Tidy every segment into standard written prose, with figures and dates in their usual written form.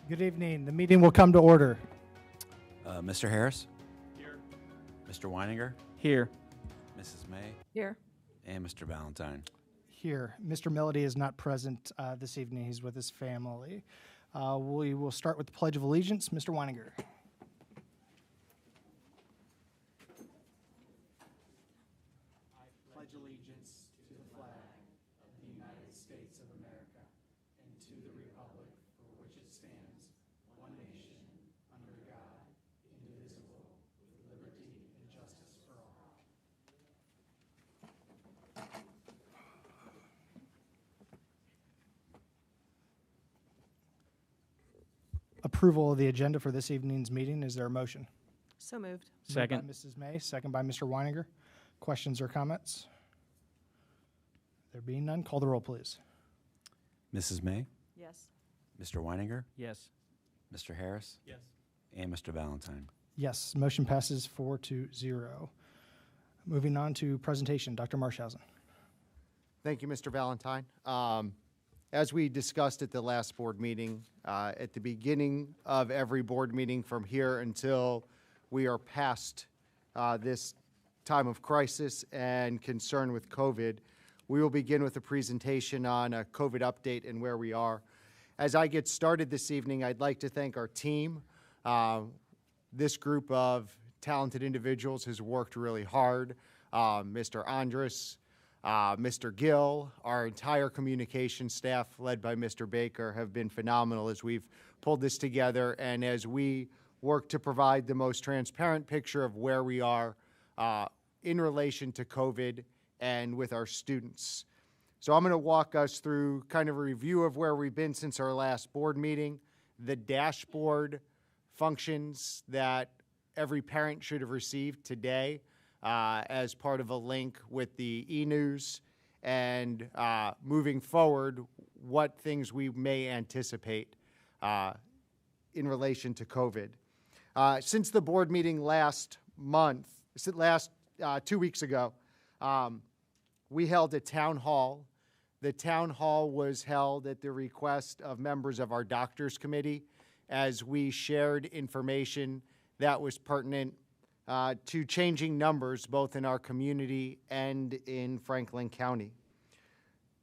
Good evening. The meeting will come to order. Mr. Harris? Here. Mr. Weininger? Here. Mrs. May? Here. And Mr. Valentine? Here. Mr. Melody is not present this evening. He's with his family. We will start with the Pledge of Allegiance. Mr. Weininger. I pledge allegiance to the flag of the United States of America and to the republic for which it stands, one nation, under God, indivisible, with liberty and justice for all. Approval of the agenda for this evening's meeting. Is there a motion? So moved. Second. Moved by Mrs. May, second by Mr. Weininger. Questions or comments? There being none, call the roll, please. Mrs. May? Yes. Mr. Weininger? Yes. Mr. Harris? Yes. And Mr. Valentine? Yes, motion passes 4-0. Moving on to presentation, Dr. Marshausen. Thank you, Mr. Valentine. As we discussed at the last board meeting, at the beginning of every board meeting from here until we are past this time of crisis and concern with COVID, we will begin with a presentation on a COVID update and where we are. As I get started this evening, I'd like to thank our team. This group of talented individuals has worked really hard. Mr. Andrus, Mr. Gill, our entire communication staff led by Mr. Baker have been phenomenal as we've pulled this together and as we work to provide the most transparent picture of where we are in relation to COVID and with our students. So I'm going to walk us through kind of a review of where we've been since our last board meeting, the dashboard functions that every parent should have received today as part of a link with the e-news, and moving forward, what things we may anticipate in relation to COVID. Since the board meeting last 2 weeks ago, we held a town hall. The town hall was held at the request of members of our doctors committee as we shared information that was pertinent to changing numbers both in our community and in Franklin County.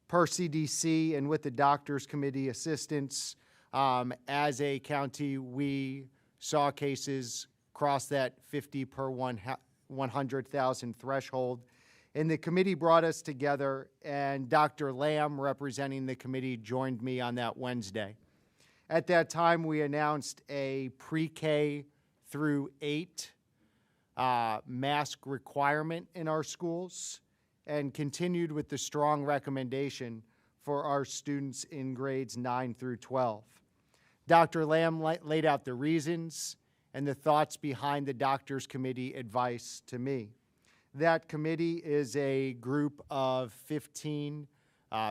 Per CDC and with the doctors committee assistance, as a county, we saw cases cross that 50 per 100,000 threshold. And the committee brought us together, and Dr. Lamb, representing the committee, joined me on that Wednesday. At that time, we announced a pre-K through 8 mask requirement in our schools and continued with the strong recommendation for our students in grades 9 through 12. Dr. Lamb laid out the reasons and the thoughts behind the doctors committee advice to me. That committee is a group of 15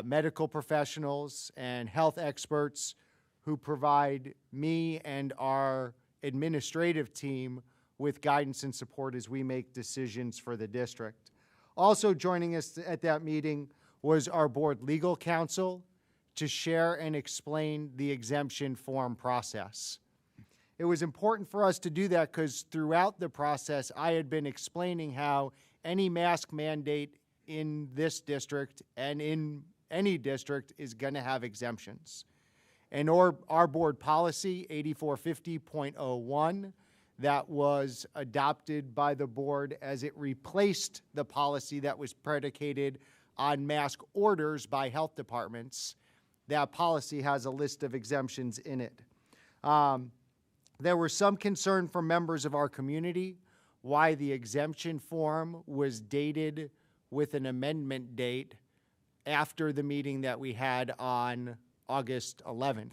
medical professionals and health experts who provide me and our administrative team with guidance and support as we make decisions for the district. Also joining us at that meeting was our board legal counsel to share and explain the exemption form process. It was important for us to do that because throughout the process, I had been explaining how any mask mandate in this district and in any district is going to have exemptions. And our board policy, 8450.01, that was adopted by the board as it replaced the policy that was predicated on mask orders by health departments. That policy has a list of exemptions in it. There was some concern from members of our community why the exemption form was dated with an amendment date after the meeting that we had on August 11th.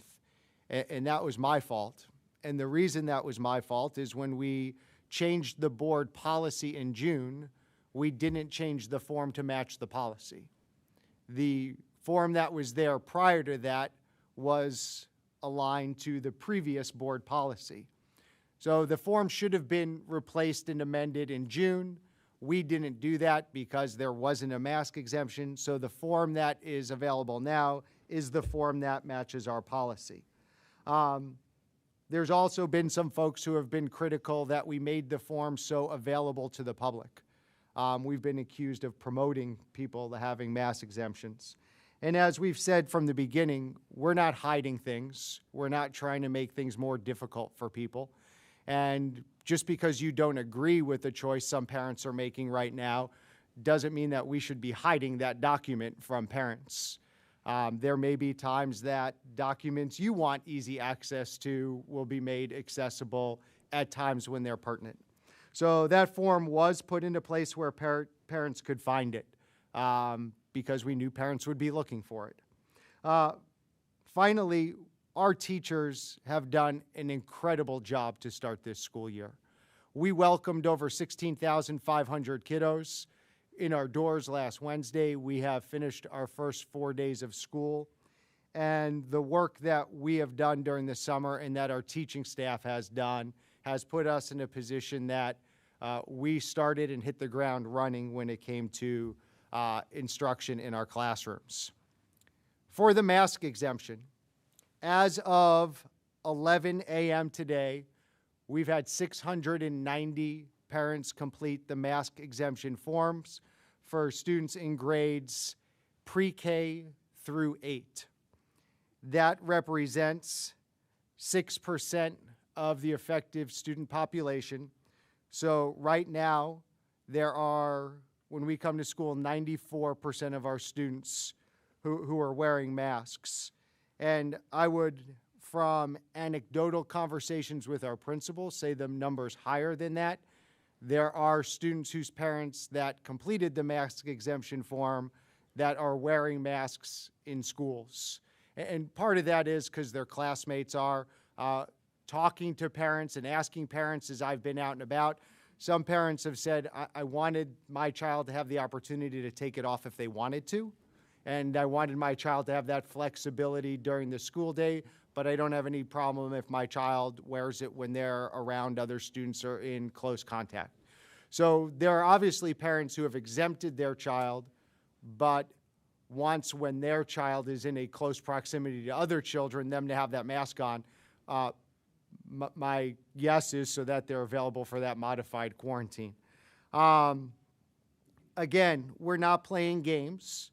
And that was my fault. And the reason that was my fault is when we changed the board policy in June, we didn't change the form to match the policy. The form that was there prior to that was aligned to the previous board policy. So the form should have been replaced and amended in June. We didn't do that because there wasn't a mask exemption. So the form that is available now is the form that matches our policy. There's also been some folks who have been critical that we made the form so available to the public. We've been accused of promoting people to having mask exemptions. And as we've said from the beginning, we're not hiding things. We're not trying to make things more difficult for people. And just because you don't agree with the choice some parents are making right now doesn't mean that we should be hiding that document from parents. There may be times that documents you want easy access to will be made accessible at times when they're pertinent. So that form was put into place where parents could find it because we knew parents would be looking for it. Finally, our teachers have done an incredible job to start this school year. We welcomed over 16,500 kiddos in our doors last Wednesday. We have finished our first 4 days of school. And the work that we have done during the summer and that our teaching staff has done has put us in a position that we started and hit the ground running when it came to instruction in our classrooms. For the mask exemption, as of 11 a.m. today, we've had 690 parents complete the mask exemption forms for students in grades pre-K through 8. That represents 6% of the effective student population. So right now, there are, when we come to school, 94% of our students who are wearing masks. And I would, from anecdotal conversations with our principals, say the number's higher than that. There are students whose parents that completed the mask exemption form that are wearing masks in schools. And part of that is because their classmates are talking to parents and asking parents as I've been out and about. Some parents have said, I wanted my child to have the opportunity to take it off if they wanted to. And I wanted my child to have that flexibility during the school day, but I don't have any problem if my child wears it when they're around other students or in close contact. So there are obviously parents who have exempted their child, but wants, when their child is in a close proximity to other children, them to have that mask on. My guess is so that they're available for that modified quarantine. Again, we're not playing games,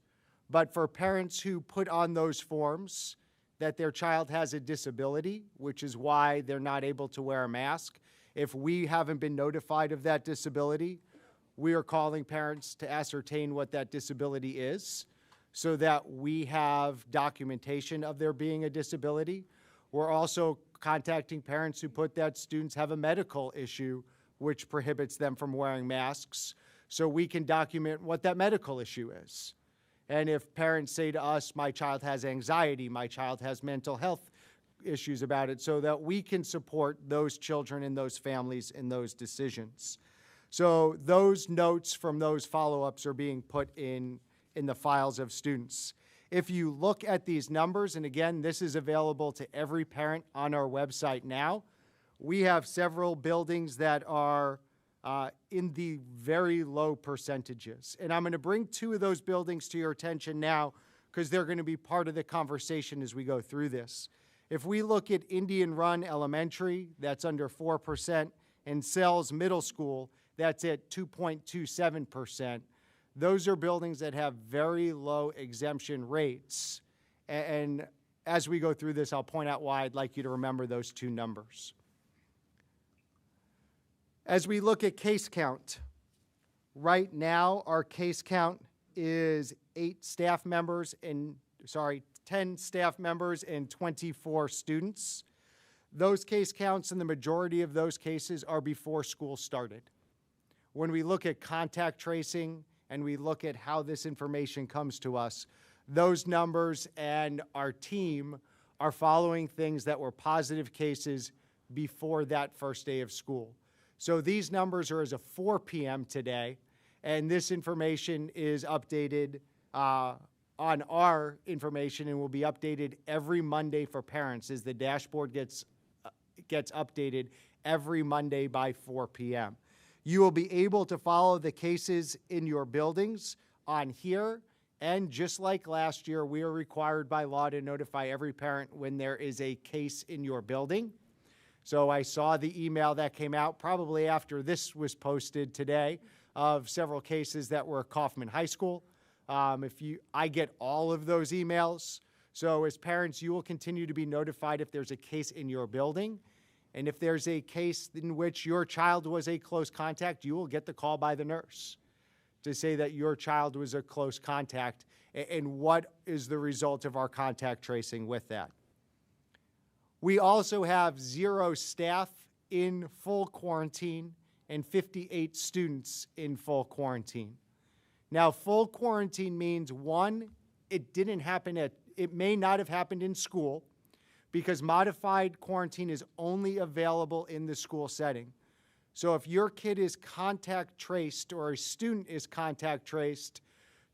but for parents who put on those forms that their child has a disability, which is why they're not able to wear a mask, if we haven't been notified of that disability, we are calling parents to ascertain what that disability is so that we have documentation of there being a disability. We're also contacting parents who put that students have a medical issue which prohibits them from wearing masks, so we can document what that medical issue is. And if parents say to us, my child has anxiety, my child has mental health issues about it, so that we can support those children and those families in those decisions. So those notes from those follow-ups are being put in the files of students. If you look at these numbers, and again, this is available to every parent on our website now, we have several buildings that are in the very low percentages. And I'm going to bring two of those buildings to your attention now because they're going to be part of the conversation as we go through this. If we look at Indian Run Elementary, that's under 4%, and Sells Middle School, that's at 2.27%. Those are buildings that have very low exemption rates. And as we go through this, I'll point out why I'd like you to remember those two numbers. As we look at case count, right now our case count is 10 staff members and 24 students. Those case counts and the majority of those cases are before school started. When we look at contact tracing and we look at how this information comes to us, those numbers and our team are following things that were positive cases before that first day of school. So these numbers are as of 4 p.m. today, and this information is updated on our information and will be updated every Monday for parents as the dashboard gets updated every Monday by 4 p.m. You will be able to follow the cases in your buildings on here, and just like last year, we are required by law to notify every parent when there is a case in your building. So I saw the email that came out probably after this was posted today of several cases that were at Kaufman High School. I get all of those emails. So as parents, you will continue to be notified if there's a case in your building. And if there's a case in which your child was a close contact, you will get the call by the nurse to say that your child was a close contact and what is the result of our contact tracing with that. We also have 0 staff in full quarantine and 58 students in full quarantine. Now, full quarantine means, one, it may not have happened in school because modified quarantine is only available in the school setting. So if your kid is contact traced or a student is contact traced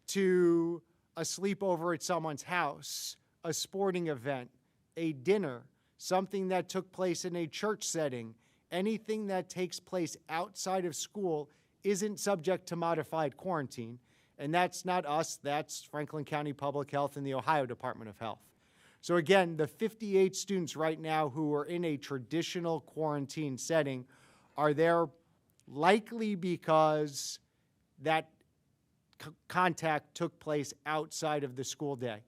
to a sleepover at someone's house, a sporting event, a dinner, something that took place in a church setting, anything that takes place outside of school isn't subject to modified quarantine. And that's not us, that's Franklin County Public Health and the Ohio Department of Health. So again, the 58 students right now who are in a traditional quarantine setting are there likely because that contact took place outside of the school day.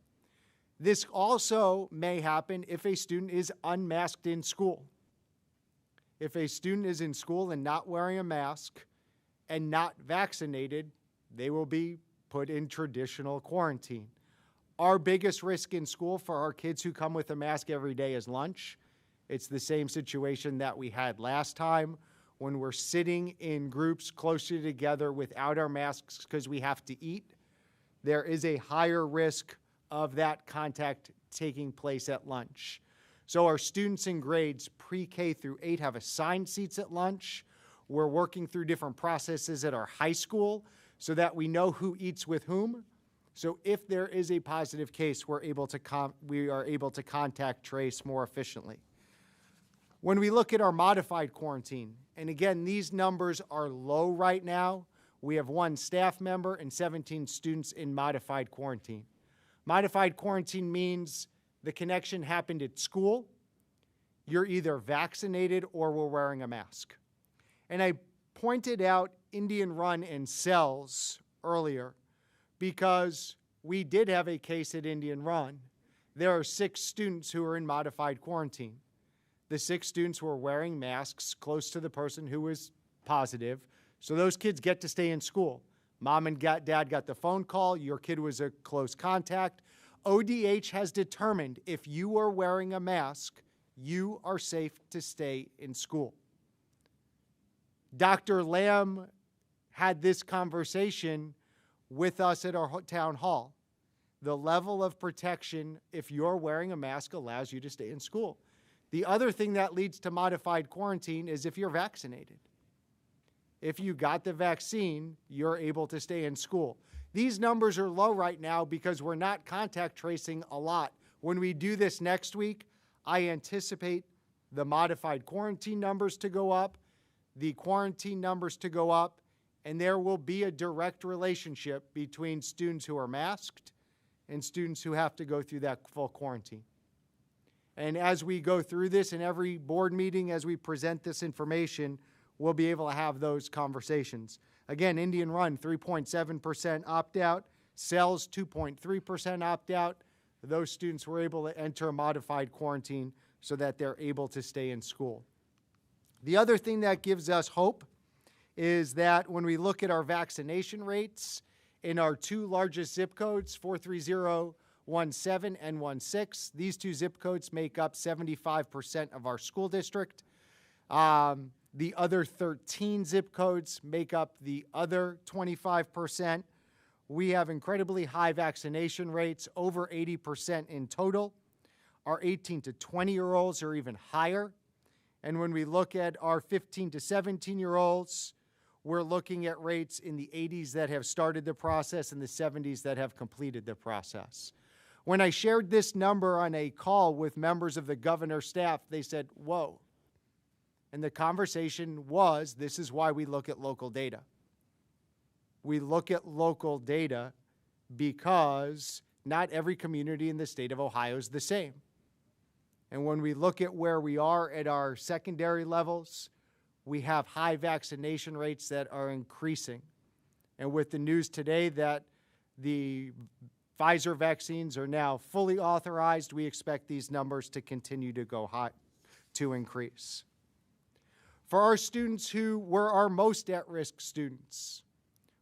This also may happen if a student is unmasked in school. If a student is in school and not wearing a mask and not vaccinated, they will be put in traditional quarantine. Our biggest risk in school for our kids who come with a mask every day is lunch. It's the same situation that we had last time when we're sitting in groups closer together without our masks because we have to eat. There is a higher risk of that contact taking place at lunch. So our students in grades pre-K through 8 have assigned seats at lunch. We're working through different processes at our high school so that we know who eats with whom. So if there is a positive case, we are able to contact trace more efficiently. When we look at our modified quarantine, and again, these numbers are low right now. We have 1 staff member and 17 students in modified quarantine. Modified quarantine means the connection happened at school. You're either vaccinated or we're wearing a mask. And I pointed out Indian Run and Cells earlier because we did have a case at Indian Run. There are 6 students who are in modified quarantine. The 6 students were wearing masks close to the person who was positive, so those kids get to stay in school. Mom and dad got the phone call, your kid was a close contact. ODH has determined if you are wearing a mask, you are safe to stay in school. Dr. Lamb had this conversation with us at our town hall. The level of protection, if you're wearing a mask, allows you to stay in school. The other thing that leads to modified quarantine is if you're vaccinated. If you got the vaccine, you're able to stay in school. These numbers are low right now because we're not contact tracing a lot. When we do this next week, I anticipate the modified quarantine numbers to go up, the quarantine numbers to go up, and there will be a direct relationship between students who are masked and students who have to go through that full quarantine. And as we go through this in every board meeting, as we present this information, we'll be able to have those conversations. Again, Indian Run, 3.7% opt-out. Cells, 2.3% opt-out. Those students were able to enter a modified quarantine so that they're able to stay in school. The other thing that gives us hope is that when we look at our vaccination rates in our 2 largest zip codes, 43017 and 16, these 2 zip codes make up 75% of our school district. The other 13 zip codes make up the other 25%. We have incredibly high vaccination rates, over 80% in total. Our 18 to 20-year-olds are even higher. And when we look at our 15 to 17-year-olds, we're looking at rates in the 80s that have started the process and the 70s that have completed the process. When I shared this number on a call with members of the governor's staff, they said, whoa. And the conversation was, this is why we look at local data. We look at local data because not every community in the state of Ohio is the same. And when we look at where we are at our secondary levels, we have high vaccination rates that are increasing. And with the news today that the Pfizer vaccines are now fully authorized, we expect these numbers to continue to go high, to increase. For our students who were our most at-risk students,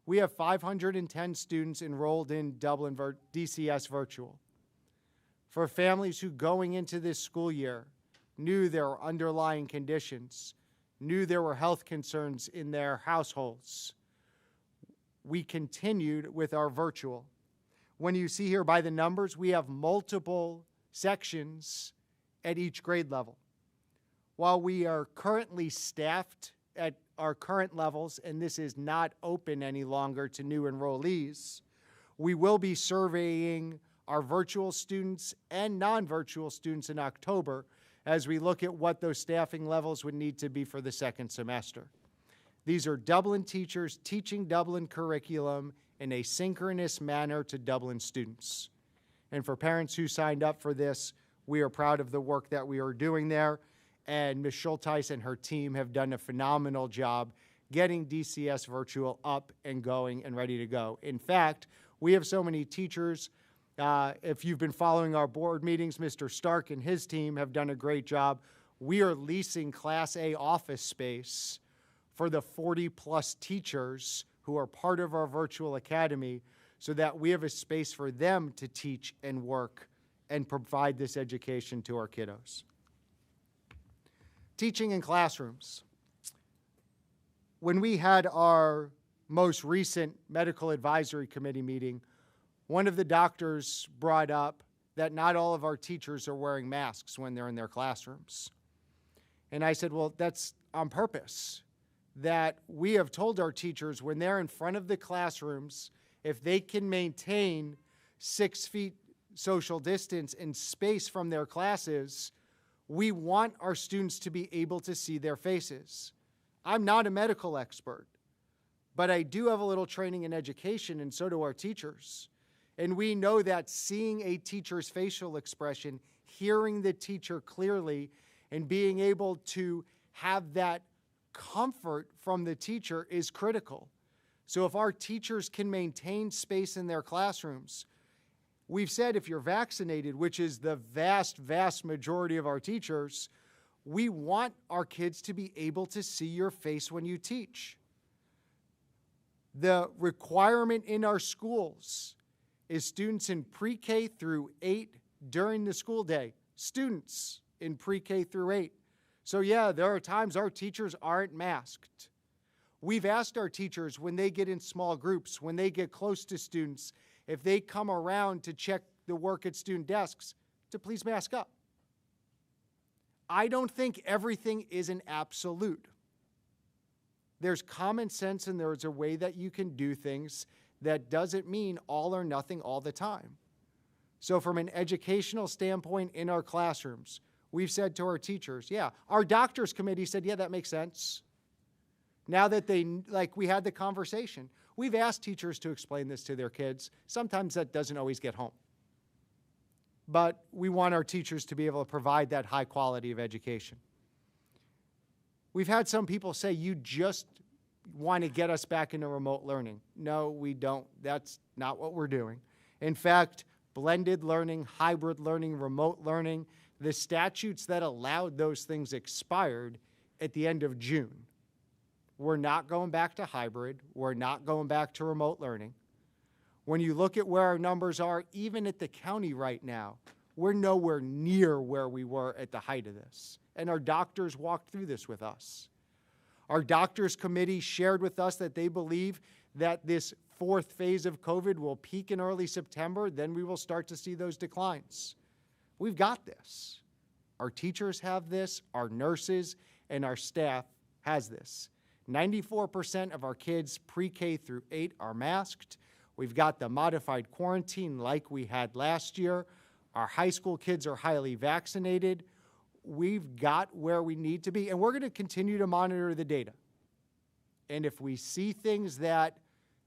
we have 510 students enrolled in Dublin DCS Virtual. For families who going into this school year knew there were underlying conditions, knew there were health concerns in their households, we continued with our virtual. When you see here by the numbers, we have multiple sections at each grade level. While we are currently staffed at our current levels, and this is not open any longer to new enrollees, we will be surveying our virtual students and non-virtual students in October as we look at what those staffing levels would need to be for the second semester. These are Dublin teachers teaching Dublin curriculum in a synchronous manner to Dublin students. And for parents who signed up for this, we are proud of the work that we are doing there. And Ms. Schulteis and her team have done a phenomenal job getting DCS Virtual up and going and ready to go. In fact, we have so many teachers. If you've been following our board meetings, Mr. Stark and his team have done a great job. We are leasing Class A office space for the 40-plus teachers who are part of our virtual academy so that we have a space for them to teach and work and provide this education to our kiddos. Teaching in classrooms. When we had our most recent medical advisory committee meeting, one of the doctors brought up that not all of our teachers are wearing masks when they're in their classrooms. And I said, well, that's on purpose. That we have told our teachers when they're in front of the classrooms, if they can maintain 6 feet social distance and space from their classes, we want our students to be able to see their faces. I'm not a medical expert, but I do have a little training in education, and so do our teachers. And we know that seeing a teacher's facial expression, hearing the teacher clearly, and being able to have that comfort from the teacher is critical. So if our teachers can maintain space in their classrooms, we've said if you're vaccinated, which is the vast, vast majority of our teachers, we want our kids to be able to see your face when you teach. The requirement in our schools is students in pre-K through 8 during the school day. Students in pre-K through 8. So yeah, there are times our teachers aren't masked. We've asked our teachers when they get in small groups, when they get close to students, if they come around to check the work at student desks, to please mask up. I don't think everything is an absolute. There's common sense and there's a way that you can do things that doesn't mean all or nothing all the time. So from an educational standpoint in our classrooms, we've said to our teachers, yeah, our doctors committee said, yeah, that makes sense. Now that we had the conversation, we've asked teachers to explain this to their kids. Sometimes that doesn't always get home. But we want our teachers to be able to provide that high quality of education. We've had some people say, you just want to get us back into remote learning. No, we don't. That's not what we're doing. In fact, blended learning, hybrid learning, remote learning, the statutes that allowed those things expired at the end of June. We're not going back to hybrid. We're not going back to remote learning. When you look at where our numbers are, even at the county right now, we're nowhere near where we were at the height of this. And our doctors walked through this with us. Our doctors committee shared with us that they believe that this 4th phase of COVID will peak in early September, then we will start to see those declines. We've got this. Our teachers have this, our nurses, and our staff has this. 94% of our kids pre-K through 8 are masked. We've got the modified quarantine like we had last year. Our high school kids are highly vaccinated. We've got where we need to be, and we're going to continue to monitor the data. And if we see things that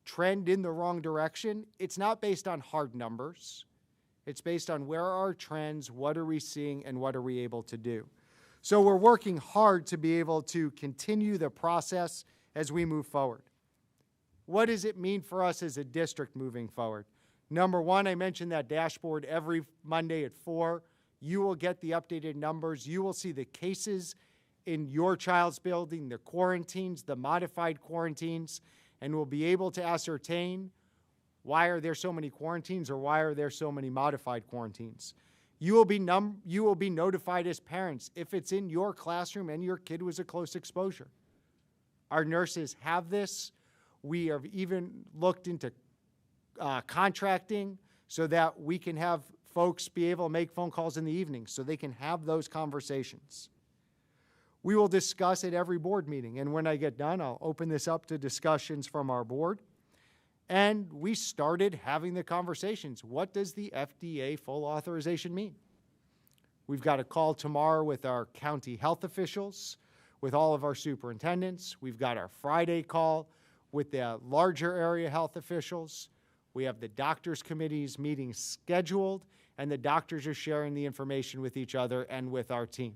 trend in the wrong direction, it's not based on hard numbers. It's based on where are our trends, what are we seeing, and what are we able to do. So we're working hard to be able to continue the process as we move forward. What does it mean for us as a district moving forward? Number one, I mentioned that dashboard every Monday at 4. You will get the updated numbers. You will see the cases in your child's building, the quarantines, the modified quarantines, and we'll be able to ascertain why are there so many quarantines or why are there so many modified quarantines. You will be notified as parents if it's in your classroom and your kid was a close exposure. Our nurses have this. We have even looked into contracting so that we can have folks be able to make phone calls in the evening so they can have those conversations. We will discuss at every board meeting, and when I get done, I'll open this up to discussions from our board. And we started having the conversations. What does the FDA full authorization mean? We've got a call tomorrow with our county health officials, with all of our superintendents. We've got our Friday call with the larger area health officials. We have the doctors' committees meetings scheduled, and the doctors are sharing the information with each other and with our team.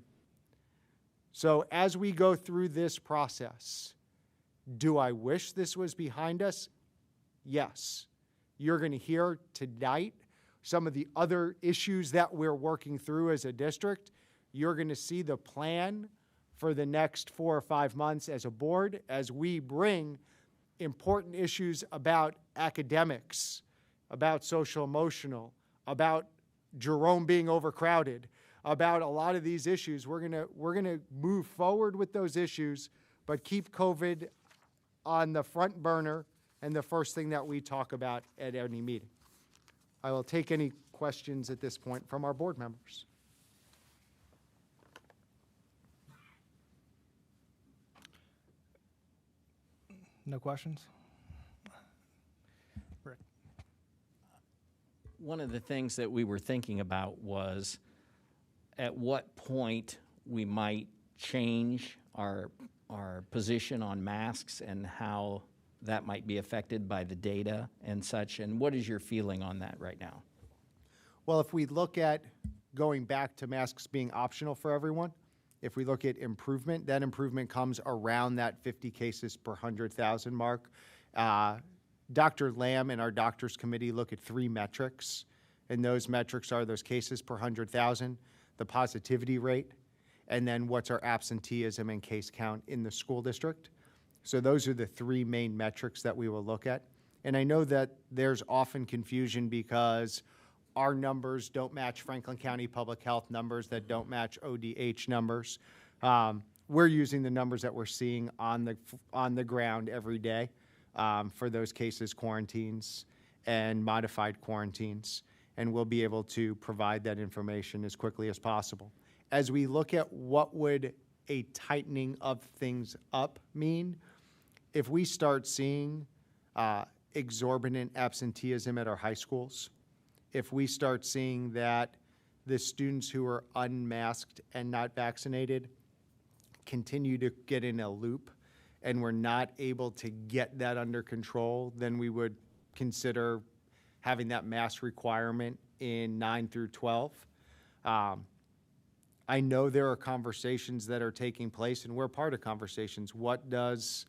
So as we go through this process, do I wish this was behind us? Yes. You're going to hear tonight some of the other issues that we're working through as a district. You're going to see the plan for the next 4 or 5 months as a board as we bring important issues about academics, about social emotional, about Jerome being overcrowded, about a lot of these issues. We're gonna move forward with those issues, but keep COVID on the front burner and the first thing that we talk about at any meeting. I will take any questions at this point from our board members. No questions? Rick. One of the things that we were thinking about was at what point we might change our position on masks and how that might be affected by the data and such. And what is your feeling on that right now? Well, if we look at going back to masks being optional for everyone, if we look at improvement, that improvement comes around that 50 cases per 100,000 mark. Dr. Lamb and our doctors committee look at 3 metrics, and those metrics are those cases per 100,000, the positivity rate, and then what's our absenteeism and case count in the school district. So those are the 3 main metrics that we will look at. And I know that there's often confusion because our numbers don't match Franklin County Public Health numbers that don't match ODH numbers. We're using the numbers that we're seeing on the ground every day for those cases, quarantines, and modified quarantines. And we'll be able to provide that information as quickly as possible. As we look at what would a tightening of things up mean, if we start seeing exorbitant absenteeism at our high schools, if we start seeing that the students who are unmasked and not vaccinated continue to get in a loop and we're not able to get that under control, then we would consider having that mask requirement in 9 through 12. I know there are conversations that are taking place, and we're part of conversations. What does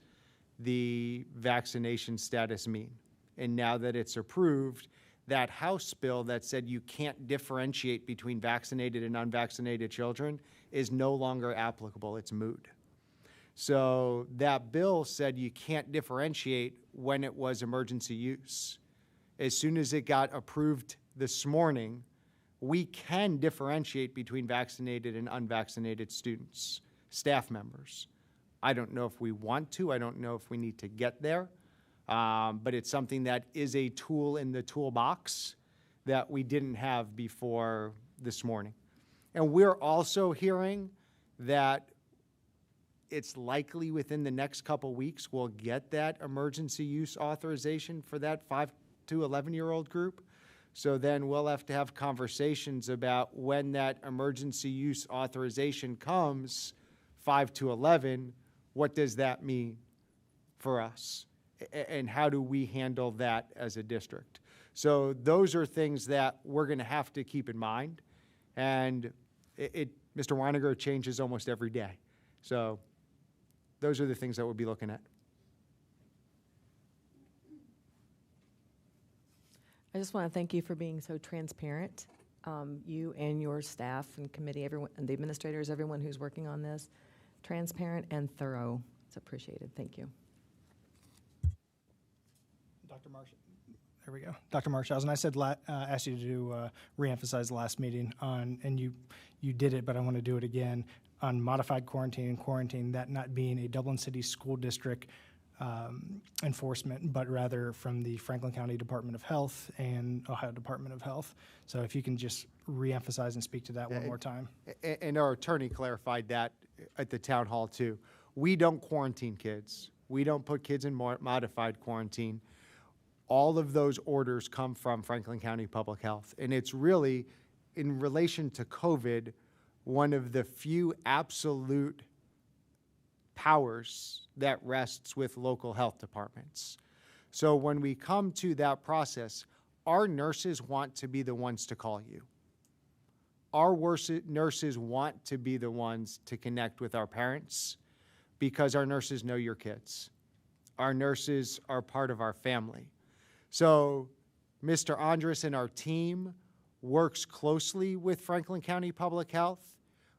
the vaccination status mean? And now that it's approved, that House bill that said you can't differentiate between vaccinated and unvaccinated children is no longer applicable. It's moot. So that bill said you can't differentiate when it was emergency use. As soon as it got approved this morning, we can differentiate between vaccinated and unvaccinated students, staff members. I don't know if we want to. I don't know if we need to get there. But it's something that is a tool in the toolbox that we didn't have before this morning. And we're also hearing that it's likely within the next couple weeks we'll get that emergency use authorization for that 5 to 11-year-old group. So then we'll have to have conversations about when that emergency use authorization comes, 5 to 11, what does that mean for us? And how do we handle that as a district? So those are things that we're going to have to keep in mind. And Mr. Weiniger changes almost every day. So those are the things that we'll be looking at. I just want to thank you for being so transparent. You and your staff and committee, everyone, and the administrators, everyone who's working on this, transparent and thorough. It's appreciated. Thank you. Dr. Marsh, there we go. Dr. Marshausen, I said asked you to reemphasize the last meeting on, and you did it, but I want to do it again, on modified quarantine and quarantine, that not being a Dublin City School District enforcement, but rather from the Franklin County Department of Health and Ohio Department of Health. So if you can just reemphasize and speak to that one more time. And our attorney clarified that at the town hall too. We don't quarantine kids. We don't put kids in modified quarantine. All of those orders come from Franklin County Public Health. And it's really, in relation to COVID, one of the few absolute powers that rests with local health departments. So when we come to that process, our nurses want to be the ones to call you. Our nurses want to be the ones to connect with our parents because our nurses know your kids. Our nurses are part of our family. So Mr. Andres and our team works closely with Franklin County Public Health,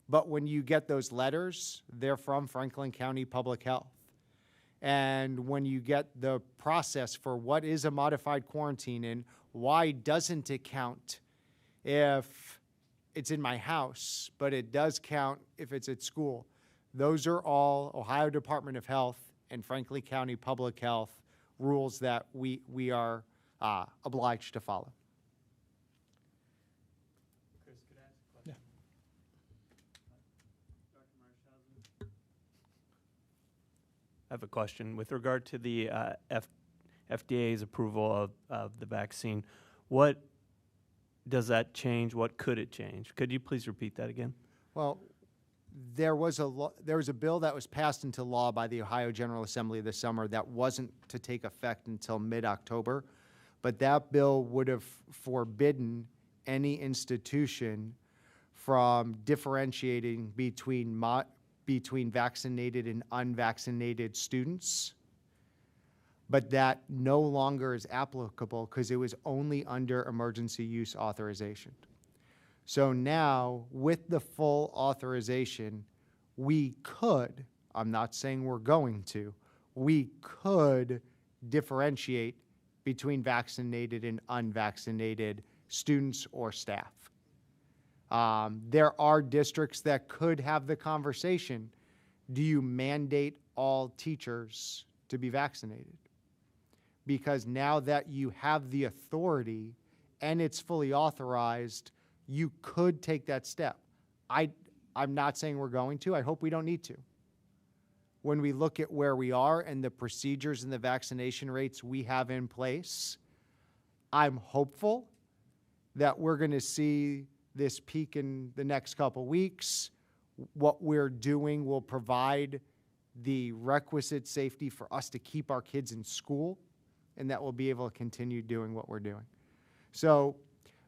but when you get those letters, they're from Franklin County Public Health. And when you get the process for what is a modified quarantine and why doesn't it count if it's in my house, but it does count if it's at school, those are all Ohio Department of Health and Franklin County Public Health rules that we are obliged to follow. Chris, could I ask a question? Yeah. Dr. Marshausen? I have a question. With regard to the FDA's approval of the vaccine, what does that change? What could it change? Could you please repeat that again? Well, there was a bill that was passed into law by the Ohio General Assembly this summer that wasn't to take effect until mid-October, but that bill would have forbidden any institution from differentiating between vaccinated and unvaccinated students, but that no longer is applicable because it was only under emergency use authorization. So now, with the full authorization, we could, I'm not saying we're going to, we could differentiate between vaccinated and unvaccinated students or staff. There are districts that could have the conversation, do you mandate all teachers to be vaccinated? Because now that you have the authority and it's fully authorized, you could take that step. I'm not saying we're going to. I hope we don't need to. When we look at where we are and the procedures and the vaccination rates we have in place, I'm hopeful that we're going to see this peak in the next couple weeks. What we're doing will provide the requisite safety for us to keep our kids in school, and that we'll be able to continue doing what we're doing. So,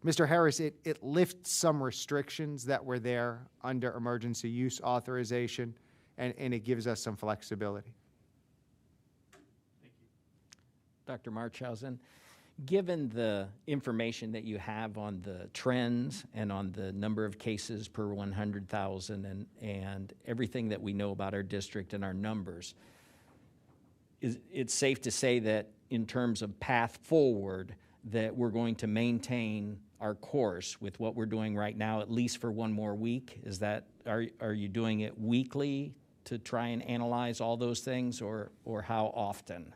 Mr. Harris, it lifts some restrictions that were there under emergency use authorization, and it gives us some flexibility. Thank you. Dr. Marchhausen, given the information that you have on the trends and on the number of cases per 100,000 and everything that we know about our district and our numbers, it's safe to say that in terms of path forward, that we're going to maintain our course with what we're doing right now, at least for one more week? Is that, are you doing it weekly to try and analyze all those things, or how often?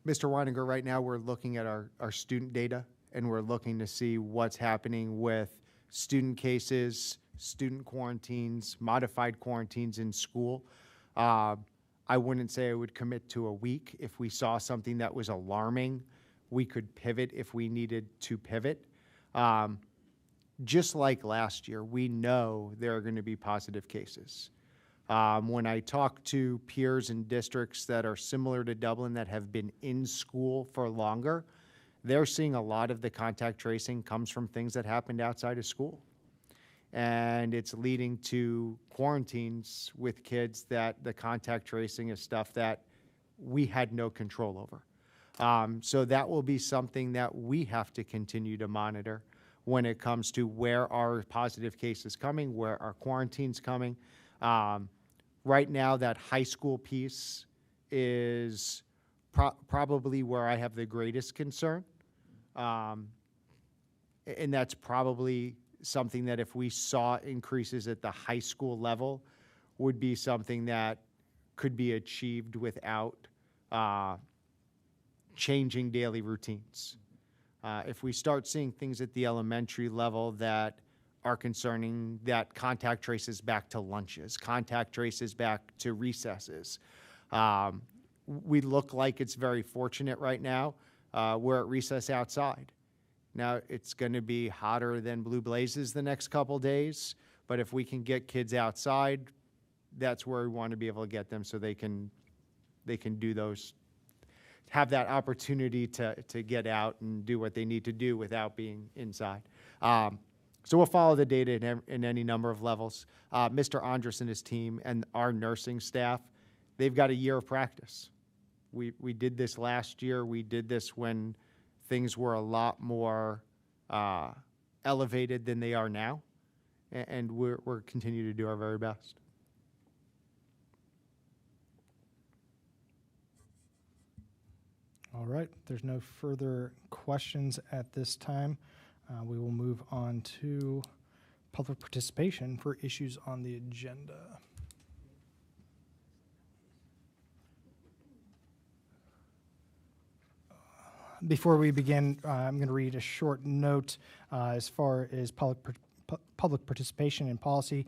Mr. Weininger, right now we're looking at our student data, and we're looking to see what's happening with student cases, student quarantines, modified quarantines in school. I wouldn't say I would commit to a week. If we saw something that was alarming, we could pivot if we needed to pivot. Just like last year, we know there are going to be positive cases. When I talk to peers in districts that are similar to Dublin that have been in school for longer, they're seeing a lot of the contact tracing comes from things that happened outside of school. And it's leading to quarantines with kids that the contact tracing is stuff that we had no control over. So that will be something that we have to continue to monitor when it comes to where are positive cases coming, where are quarantines coming. Right now, that high school piece is probably where I have the greatest concern. And that's probably something that if we saw increases at the high school level would be something that could be achieved without changing daily routines. If we start seeing things at the elementary level that are concerning, that contact traces back to lunches, contact traces back to recesses, we look like it's very fortunate right now. We're at recess outside. Now, it's going to be hotter than blue blazes the next couple days, but if we can get kids outside, that's where we want to be able to get them so they can do those, have that opportunity to get out and do what they need to do without being inside. So we'll follow the data in any number of levels. Mr. Andres and his team and our nursing staff, they've got a year of practice. We did this last year. We did this when things were a lot more elevated than they are now, and we're continuing to do our very best. All right, there's no further questions at this time. We will move on to public participation for issues on the agenda. Before we begin, I'm going to read a short note as far as public participation in policy.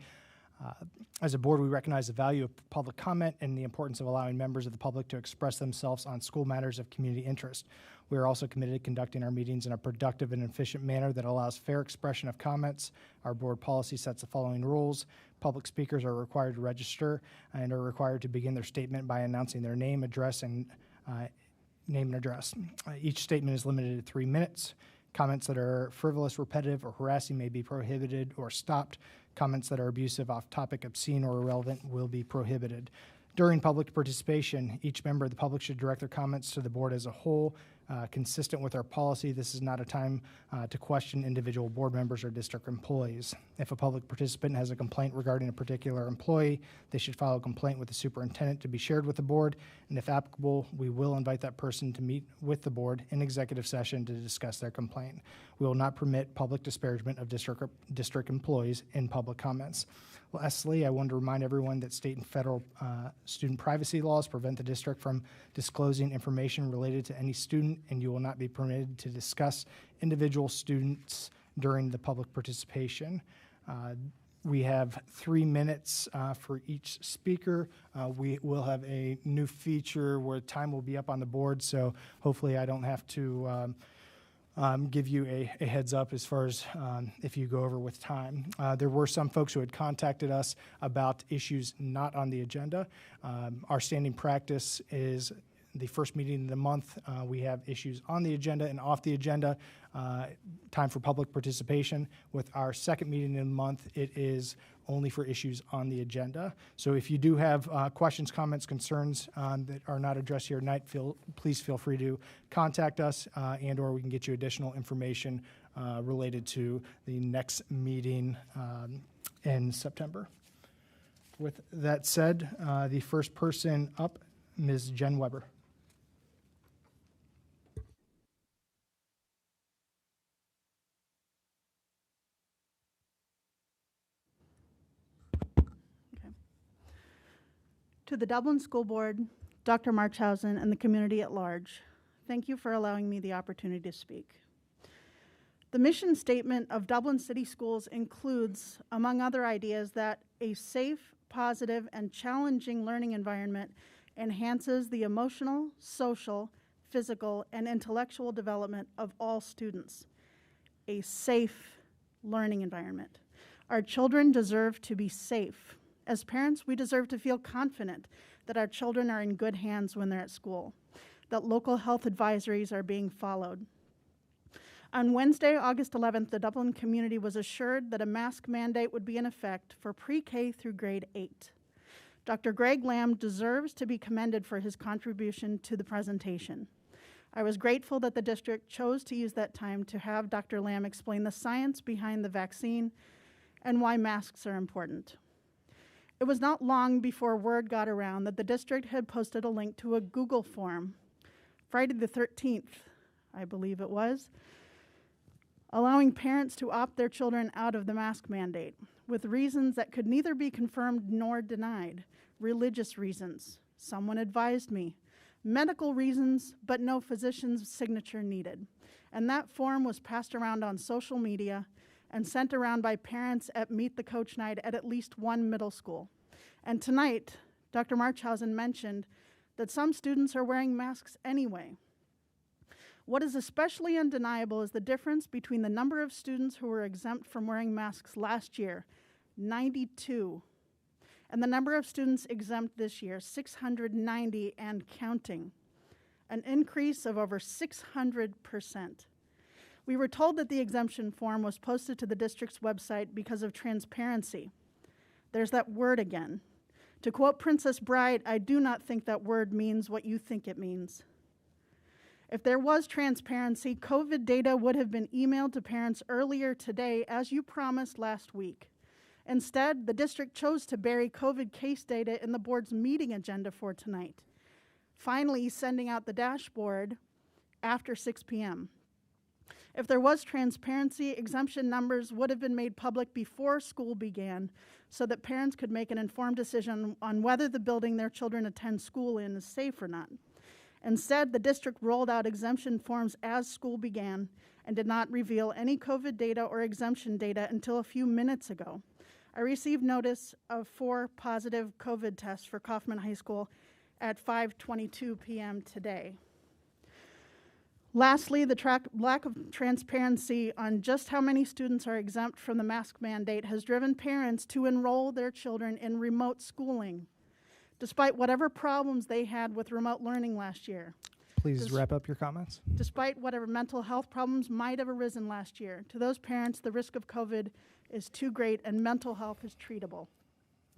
As a board, we recognize the value of public comment and the importance of allowing members of the public to express themselves on school matters of community interest. We are also committed to conducting our meetings in a productive and efficient manner that allows fair expression of comments. Our board policy sets the following rules. Public speakers are required to register and are required to begin their statement by announcing their name, address, and each statement is limited to 3 minutes. Comments that are frivolous, repetitive, or harassing may be prohibited or stopped. Comments that are abusive, off-topic, obscene, or irrelevant will be prohibited. During public participation, each member of the public should direct their comments to the board as a whole. Consistent with our policy, this is not a time to question individual board members or district employees. If a public participant has a complaint regarding a particular employee, they should file a complaint with the superintendent to be shared with the board, and if applicable, we will invite that person to meet with the board in executive session to discuss their complaint. We will not permit public disparagement of district employees in public comments. Lastly, I want to remind everyone that state and federal student privacy laws prevent the district from disclosing information related to any student, and you will not be permitted to discuss individual students during the public participation. We have 3 minutes for each speaker. We will have a new feature where time will be up on the board, so hopefully I don't have to give you a heads up as far as if you go over with time. There were some folks who had contacted us about issues not on the agenda. Our standing practice is the first meeting of the month. We have issues on the agenda and off the agenda. Time for public participation. With our second meeting in the month, it is only for issues on the agenda. So if you do have questions, comments, concerns that are not addressed here tonight, please feel free to contact us and or we can get you additional information related to the next meeting in September. With that said, the first person up, Ms. Jen Weber. To the Dublin School Board, Dr. Marchhausen, and the community at large, thank you for allowing me the opportunity to speak. The mission statement of Dublin City Schools includes, among other ideas, that a safe, positive, and challenging learning environment enhances the emotional, social, physical, and intellectual development of all students. A safe learning environment. Our children deserve to be safe. As parents, we deserve to feel confident that our children are in good hands when they're at school, that local health advisories are being followed, On Wednesday, August 11th, the Dublin community was assured that a mask mandate would be in effect for pre-K through grade 8. Dr. Greg Lamb deserves to be commended for his contribution to the presentation. I was grateful that the district chose to use that time to have Dr. Lamb explain the science behind the vaccine and why masks are important. It was not long before word got around that the district had posted a link to a Google form, Friday the 13th, I believe it was, allowing parents to opt their children out of the mask mandate with reasons that could neither be confirmed nor denied. Religious reasons, someone advised me. Medical reasons, but no physician's signature needed. And that form was passed around on social media and sent around by parents at Meet the Coach Night at least one middle school. And tonight, Dr. Marchhausen mentioned that some students are wearing masks anyway. What is especially undeniable is the difference between the number of students who were exempt from wearing masks last year, 92, and the number of students exempt this year, 690 and counting, an increase of over 600%. We were told that the exemption form was posted to the district's website because of transparency. There's that word again. To quote Princess Bride, I do not think that word means what you think it means. If there was transparency, COVID data would have been emailed to parents earlier today, as you promised last week. Instead, the district chose to bury COVID case data in the board's meeting agenda for tonight, finally sending out the dashboard after 6 p.m. If there was transparency, exemption numbers would have been made public before school began so that parents could make an informed decision on whether the building their children attend school in is safe or not. Instead, the district rolled out exemption forms as school began and did not reveal any COVID data or exemption data until a few minutes ago. I received notice of 4 positive COVID tests for Kaufman High School at 5:22 p.m. today. Lastly, the lack of transparency on just how many students are exempt from the mask mandate has driven parents to enroll their children in remote schooling, despite whatever problems they had with remote learning last year. Please wrap up your comments. Despite whatever mental health problems might have arisen last year, to those parents, the risk of COVID is too great and mental health is treatable.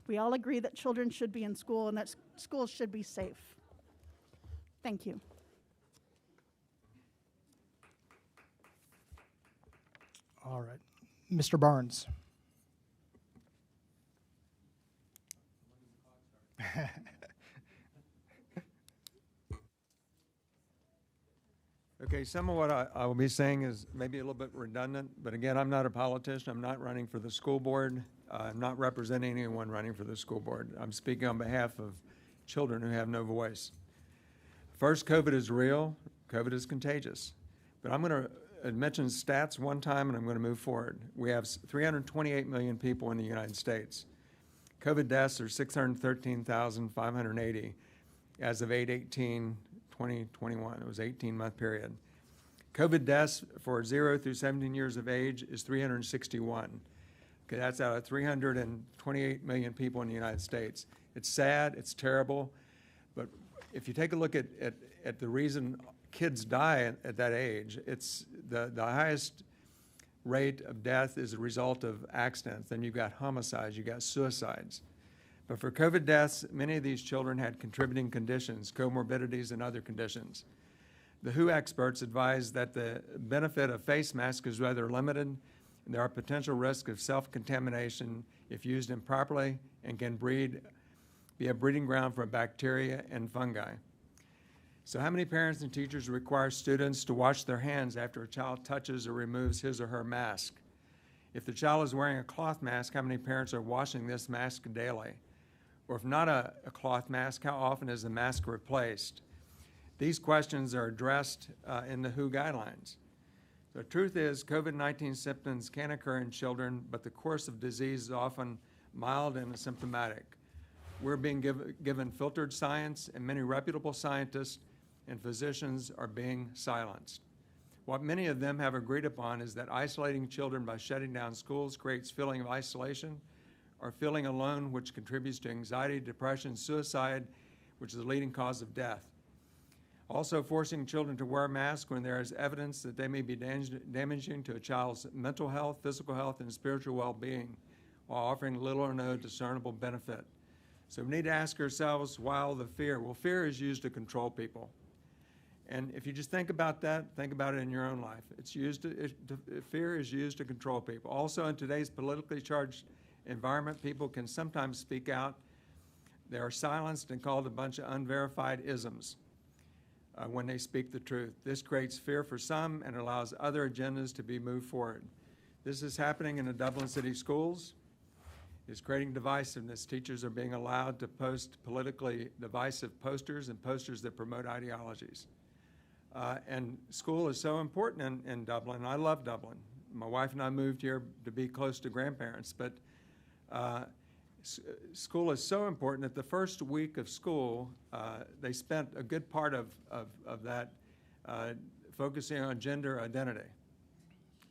We all agree that children should be in school and that schools should be safe. Thank you. All right. Mr. Barnes. Okay, some of what I will be saying is maybe a little bit redundant, but again, I'm not a politician. I'm not running for the school board. I'm not representing anyone running for the school board. I'm speaking on behalf of children who have no voice. First, COVID is real. COVID is contagious. But I'm going to mention stats one time, and I'm going to move forward. We have 328 million people in the United States. COVID deaths are 613,580 as of 8/18/2021. It was an 18-month period. COVID deaths for 0 through 17 years of age is 361. Okay, that's out of 328 million people in the United States. It's sad, it's terrible, but if you take a look at the reason kids die at that age, it's the highest rate of death is a result of accidents. Then you've got homicides, you've got suicides. But for COVID deaths, many of these children had contributing conditions, comorbidities, and other conditions. The WHO experts advise that the benefit of face masks is rather limited, and there are potential risks of self-contamination if used improperly and can be a breeding ground for bacteria and fungi. So how many parents and teachers require students to wash their hands after a child touches or removes his or her mask? If the child is wearing a cloth mask, how many parents are washing this mask daily? Or if not a cloth mask, how often is the mask replaced? These questions are addressed in the WHO guidelines. The truth is, COVID-19 symptoms can occur in children, but the course of disease is often mild and asymptomatic. We're being given filtered science, and many reputable scientists and physicians are being silenced. What many of them have agreed upon is that isolating children by shutting down schools creates feeling of isolation or feeling alone, which contributes to anxiety, depression, suicide, which is the leading cause of death. Also, forcing children to wear masks when there is evidence that they may be damaging to a child's mental health, physical health, and spiritual well-being, while offering little or no discernible benefit. So we need to ask ourselves, why all the fear? Well, fear is used to control people. And if you just think about that, think about it in your own life. Fear is used to control people. Also, in today's politically charged environment, people can sometimes speak out. They are silenced and called a bunch of unverified isms when they speak the truth. This creates fear for some and allows other agendas to be moved forward. This is happening in the Dublin City Schools. It's creating divisiveness. Teachers are being allowed to post politically divisive posters and posters that promote ideologies. And school is so important in Dublin. I love Dublin. My wife and I moved here to be close to grandparents, but school is so important that the first week of school, they spent a good part of that focusing on gender identity.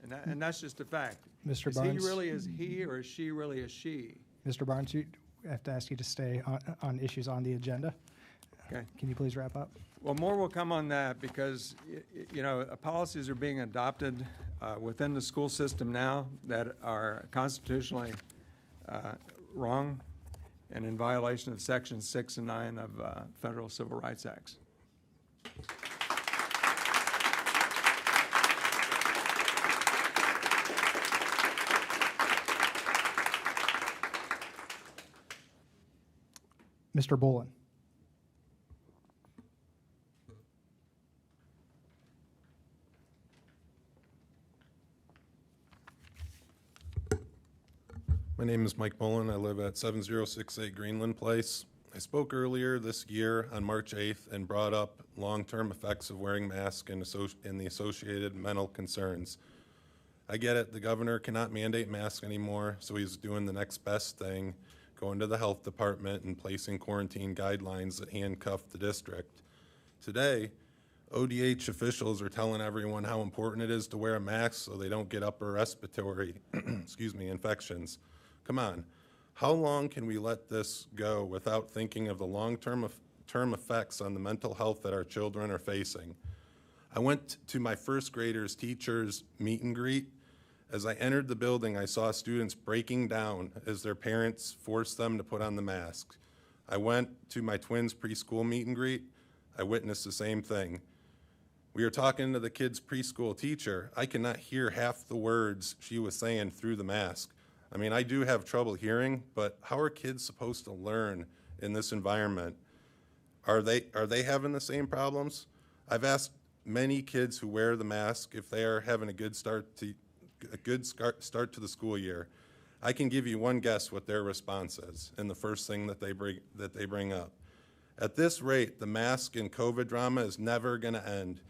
And that's just a fact. Mr. Is Barnes? he really is he, or is she really a she? Mr. Barnes, I have to ask you to stay on issues on the agenda. Okay. Can you please wrap up? Well, more will come on that because, you know, policies are being adopted within the school system now that are constitutionally wrong and in violation of Sections 6 and 9 of Federal Civil Rights Acts. Mr. Bolin. My name is Mike Bolin. I live at 7068 Greenland Place. I spoke earlier this year on March 8th and brought up long-term effects of wearing masks and the associated mental concerns. I get it, the governor cannot mandate masks anymore, so he's doing the next best thing, going to the health department and placing quarantine guidelines that handcuff the district. Today, ODH officials are telling everyone how important it is to wear a mask so they don't get upper respiratory infections. Come on, how long can we let this go without thinking of the long-term effects on the mental health that our children are facing? I went to my first graders' teachers' meet and greet. As I entered the building, I saw students breaking down as their parents forced them to put on the mask. I went to my twins' preschool meet and greet. I witnessed the same thing. We were talking to the kid's preschool teacher. I could not hear half the words she was saying through the mask. I mean, I do have trouble hearing, but how are kids supposed to learn in this environment? Are they having the same problems? I've asked many kids who wear the mask if they are having a good start to the school year. I can give you one guess what their response is, and the first thing that they bring up. At this rate, the mask and COVID drama is never going to end.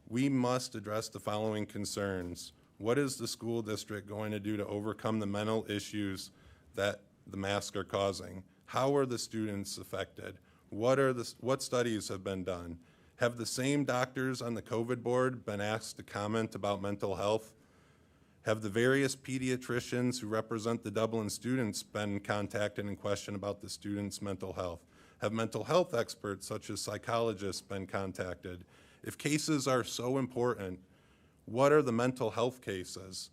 We must address the following concerns. What is the school district going to do to overcome the mental issues that the masks are causing? How are the students affected? What studies have been done? Have the same doctors on the COVID board been asked to comment about mental health? Have the various pediatricians who represent the Dublin students been contacted and questioned about the students' mental health? Have mental health experts such as psychologists been contacted? If cases are so important, what are the mental health cases?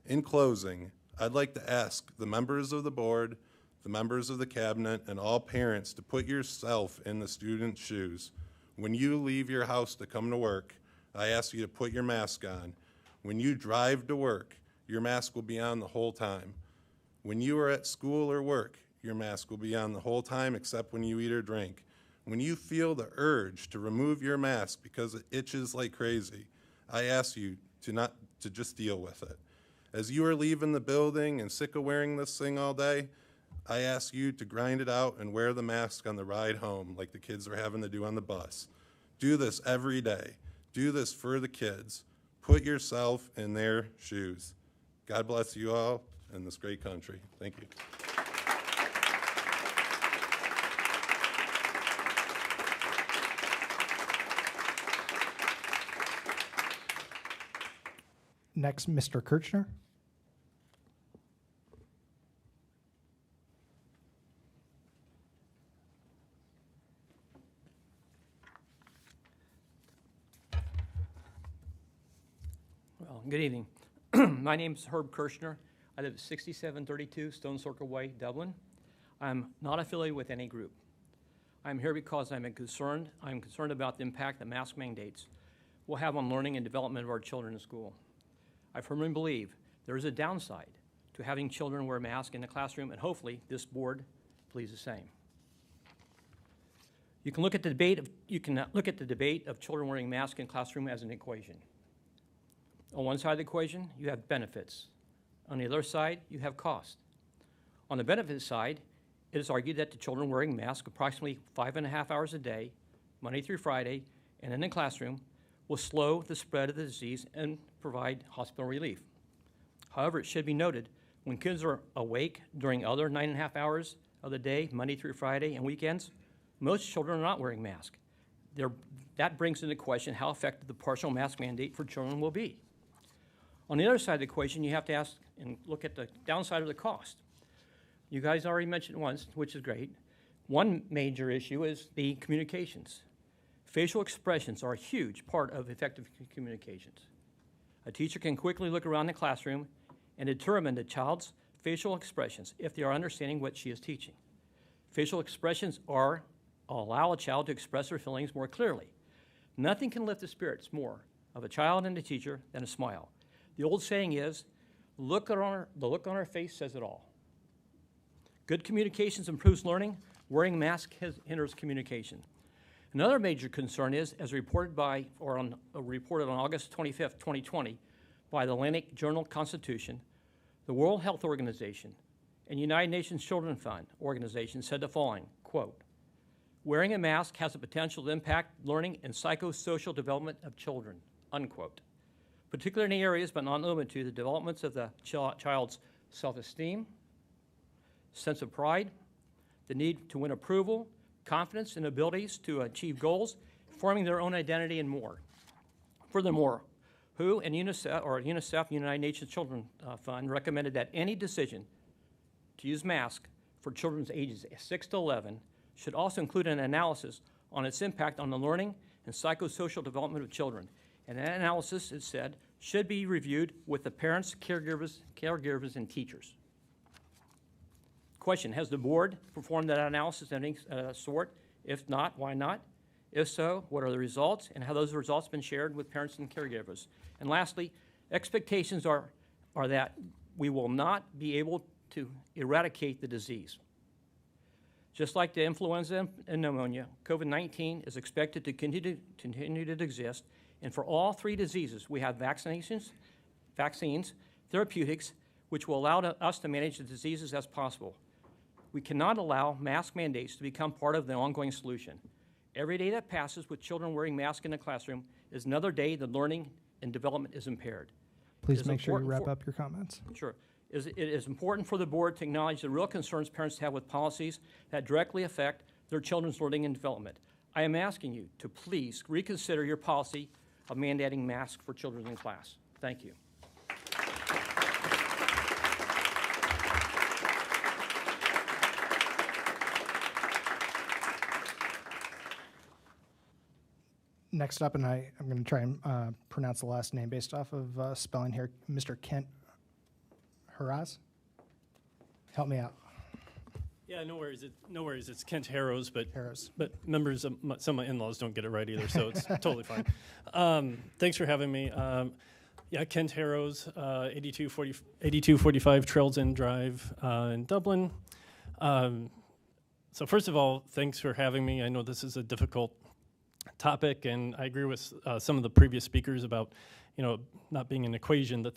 In closing, I'd like to ask the members of the board, the members of the cabinet, and all parents to put yourself in the student's shoes. When you leave your house to come to work, I ask you to put your mask on. When you drive to work, your mask will be on the whole time. When you are at school or work, your mask will be on the whole time except when you eat or drink. When you feel the urge to remove your mask because it itches like crazy, I ask you to just deal with it. As you are leaving the building and sick of wearing this thing all day, I ask you to grind it out and wear the mask on the ride home like the kids are having to do on the bus. Do this every day. Do this for the kids. Put yourself in their shoes. God bless you all and this great country. Thank you. Next, Mr. Kirchner. Good evening. My name is Herb Kirshner. I live at 6732 Stone Circle Way, Dublin. I'm not affiliated with any group. I'm here because I'm concerned about the impact that mask mandates will have on learning and development of our children in school. I firmly believe there is a downside to having children wear masks in the classroom, and hopefully this board believes the same. You can look at the debate of children wearing masks in the classroom as an equation. On one side of the equation, you have benefits. On the other side, you have cost. On the benefit side, it is argued that the children wearing masks approximately 5.5 hours a day, Monday through Friday, and in the classroom, will slow the spread of the disease and provide hospital relief. However, it should be noted, when kids are awake during other 9.5 hours of the day, Monday through Friday, and weekends, most children are not wearing masks. That brings into question how effective the partial mask mandate for children will be. On the other side of the equation, you have to ask and look at the downside of the cost. You guys already mentioned once, which is great. One major issue is the communications. Facial expressions are a huge part of effective communications. A teacher can quickly look around the classroom and determine the child's facial expressions if they are understanding what she is teaching. Facial expressions allow a child to express their feelings more clearly. Nothing can lift the spirits more of a child and a teacher than a smile. The old saying is, the look on her face says it all. Good communications improves learning. Wearing masks hinders communication. Another major concern is, as reported on August 25th, 2020, by the Atlantic Journal-Constitution, the World Health Organization and United Nations Children's Fund organization said the following, quote, "Wearing a mask has the potential to impact learning and psychosocial development of children," unquote, particularly in areas but not limited to the developments of the child's self-esteem, sense of pride, the need to win approval, confidence and abilities to achieve goals, forming their own identity, and more. Furthermore, WHO and UNICEF, United Nations Children's Fund, recommended that any decision to use masks for children's ages 6 to 11 should also include an analysis on its impact on the learning and psychosocial development of children. And that analysis, it said, should be reviewed with the parents, caregivers, and teachers. Question, has the board performed that analysis of any sort? If not, why not? If so, what are the results, and have those results been shared with parents and caregivers? And lastly, expectations are that we will not be able to eradicate the disease. Just like the influenza and pneumonia, COVID-19 is expected to continue to exist, and for all three diseases, we have vaccines, therapeutics, which will allow us to manage the diseases as possible. We cannot allow mask mandates to become part of the ongoing solution. Every day that passes with children wearing masks in the classroom is another day that learning and development is impaired. Please make sure you wrap up your comments. Sure. It is important for the board to acknowledge the real concerns parents have with policies that directly affect their children's learning and development. I am asking you to please reconsider your policy of mandating masks for children in class. Thank you. Next up, and I'm going to try and pronounce the last name based off of spelling here, Mr. Kent Haraz. Help me out. Yeah, no worries. No worries. It's Kent Harrows, but Harrows. But members of some of my in-laws don't get it right either, so it's totally fine. Thanks for having me. Yeah, Kent Harrows, 8245 Trails End Drive in Dublin. So first of all, thanks for having me. I know this is a difficult topic, and I agree with some of the previous speakers about, not being an equation, that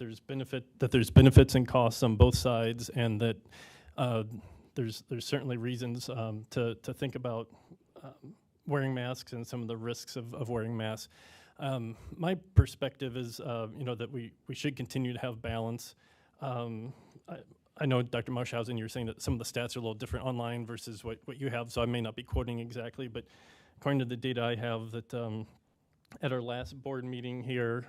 there's benefits and costs on both sides, and that there's certainly reasons to think about wearing masks and some of the risks of wearing masks. My perspective is, that we should continue to have balance. I know, Dr. Marshausen, you're saying that some of the stats are a little different online versus what you have, so I may not be quoting exactly, but according to the data I have, that at our last board meeting here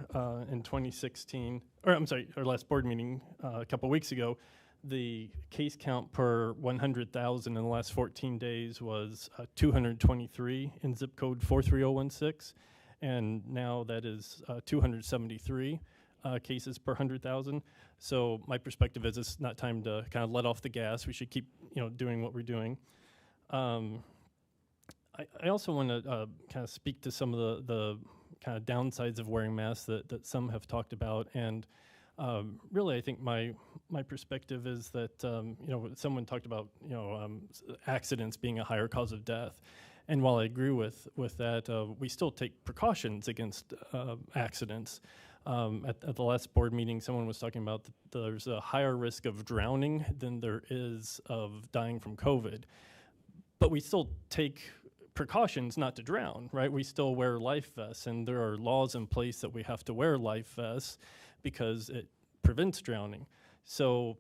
in 2016, our last board meeting a couple weeks ago, the case count per 100,000 in the last 14 days was 223 in zip code 43016, and now that is 273. cases per 100,000. So my perspective is it's not time to kind of let off the gas. We should keep, doing what we're doing. I also want to kind of speak to some of the kind of downsides of wearing masks that some have talked about. And really, I think my perspective is that, someone talked about, accidents being a higher cause of death. And while I agree with that, we still take precautions against accidents. At the last board meeting, someone was talking about there's a higher risk of drowning than there is of dying from COVID. But we still take precautions not to drown, right? We still wear life vests, and there are laws in place that we have to wear life vests because it prevents drowning. So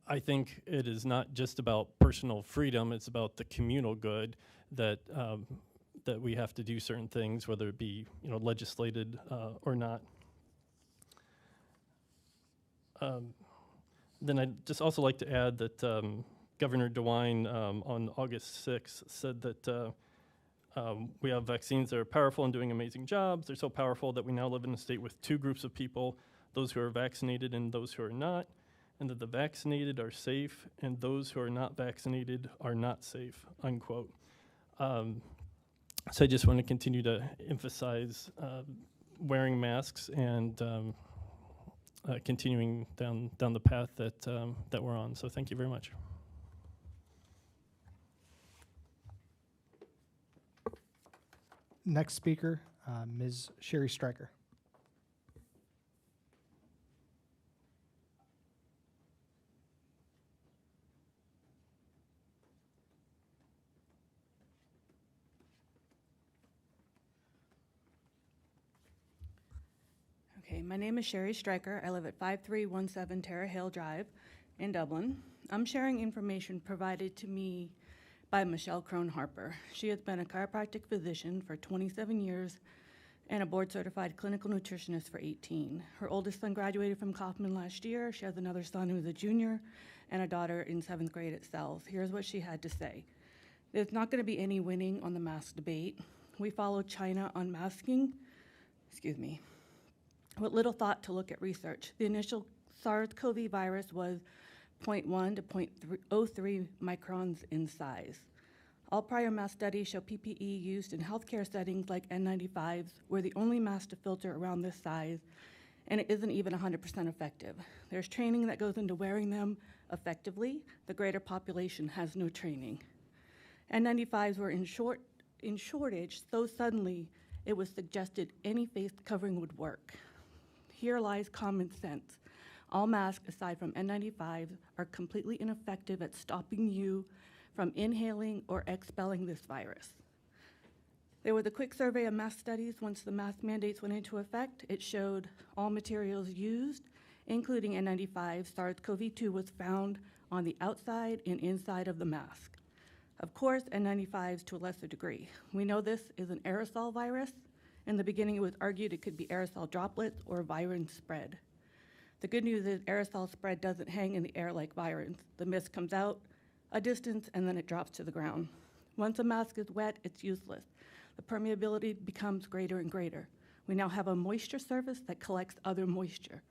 I think it is not just about personal freedom, it's about the communal good that that we have to do certain things, whether it be legislated or not. Then I'd just also like to add that Governor DeWine on August 6th said that we have vaccines that are powerful and doing amazing jobs. They're so powerful that we now live in a state with two groups of people, those who are vaccinated and those who are not, and that the vaccinated are safe and those who are not vaccinated are not safe, unquote. So I just want to continue to emphasize wearing masks and continuing down the path that we're on. So thank you very much. Next speaker, Ms. Sherry Stryker. Okay, my name is Sherry Stryker. I live at 5317 Terra Hill Drive in Dublin. I'm sharing information provided to me by Michelle Crone Harper. She has been a chiropractic physician for 27 years and a board-certified clinical nutritionist for 18. Her oldest son graduated from Kaufman last year. She has another son who's a junior and a daughter in 7th grade at Sells. Here's what she had to say. There's not going to be any winning on the mask debate. We followed China on masking, with little thought to look at research. The initial SARS-CoV virus was 0.1 to 0.03 microns in size. All prior mask studies show PPE used in healthcare settings like N95s were the only mask to filter around this size, and it isn't even 100% effective. There's training that goes into wearing them effectively. The greater population has no training. N95s were in shortage, so suddenly it was suggested any face covering would work. Here lies common sense. All masks, aside from N95s, are completely ineffective at stopping you from inhaling or expelling this virus. There was a quick survey of mask studies once the mask mandates went into effect. It showed all materials used, including N95s. SARS-CoV-2 was found on the outside and inside of the mask. Of course, N95s to a lesser degree. We know this is an aerosol virus. In the beginning, it was argued it could be aerosol droplets or virus spread. The good news is aerosol spread doesn't hang in the air like virus. The mist comes out a distance and then it drops to the ground. Once a mask is wet, it's useless. The permeability becomes greater and greater. We now have a moisture surface that collects other moisture.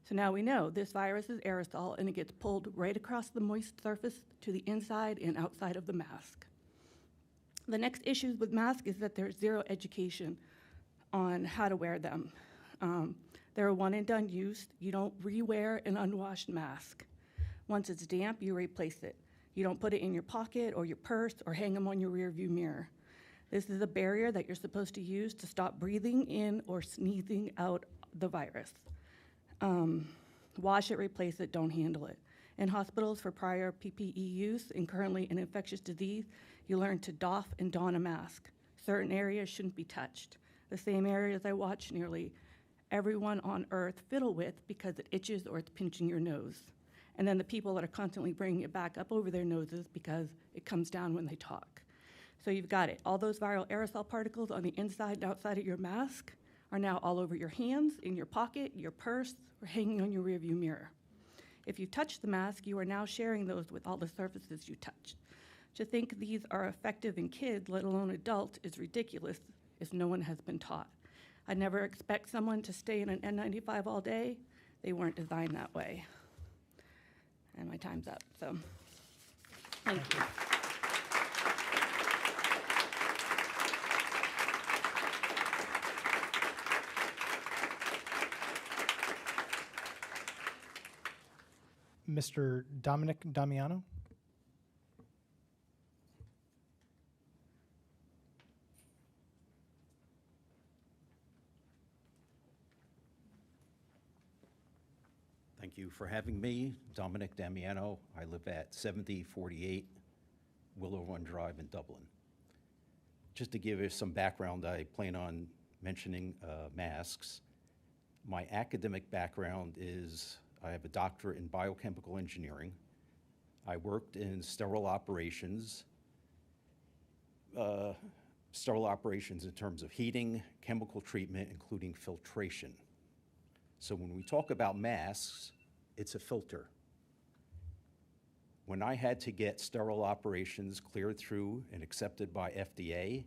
So now we know this virus is aerosol and it gets pulled right across the moist surface to the inside and outside of the mask. The next issue with masks is that there's zero education on how to wear them. They're a one and done use. You don't re-wear an unwashed mask. Once it's damp, you replace it. You don't put it in your pocket or your purse or hang them on your rear view mirror. This is a barrier that you're supposed to use to stop breathing in or sneezing out the virus. Wash it, replace it, don't handle it. In hospitals for prior PPE use and currently in infectious disease, you learn to doff and don a mask. Certain areas shouldn't be touched. The same areas I watch nearly everyone on earth fiddle with because it itches or it's pinching your nose. And then the people that are constantly bringing it back up over their noses because it comes down when they talk. So you've got it. All those viral aerosol particles on the inside and outside of your mask are now all over your hands, in your pocket, your purse, or hanging on your rearview mirror. If you touch the mask, you are now sharing those with all the surfaces you touched. To think these are effective in kids, let alone adults, is ridiculous if no one has been taught. I never expect someone to stay in an N95 all day. They weren't designed that way. And my time's up, so thank you. Mr. Dominic Damiano? Thank you for having me. Dominic Damiano. I live at 7048 Willow Run Drive in Dublin. Just to give you some background, I plan on mentioning masks. My academic background is I have a doctorate in biochemical engineering. I worked in sterile operations in terms of heating, chemical treatment, including filtration. So when we talk about masks, it's a filter. When I had to get sterile operations cleared through and accepted by FDA,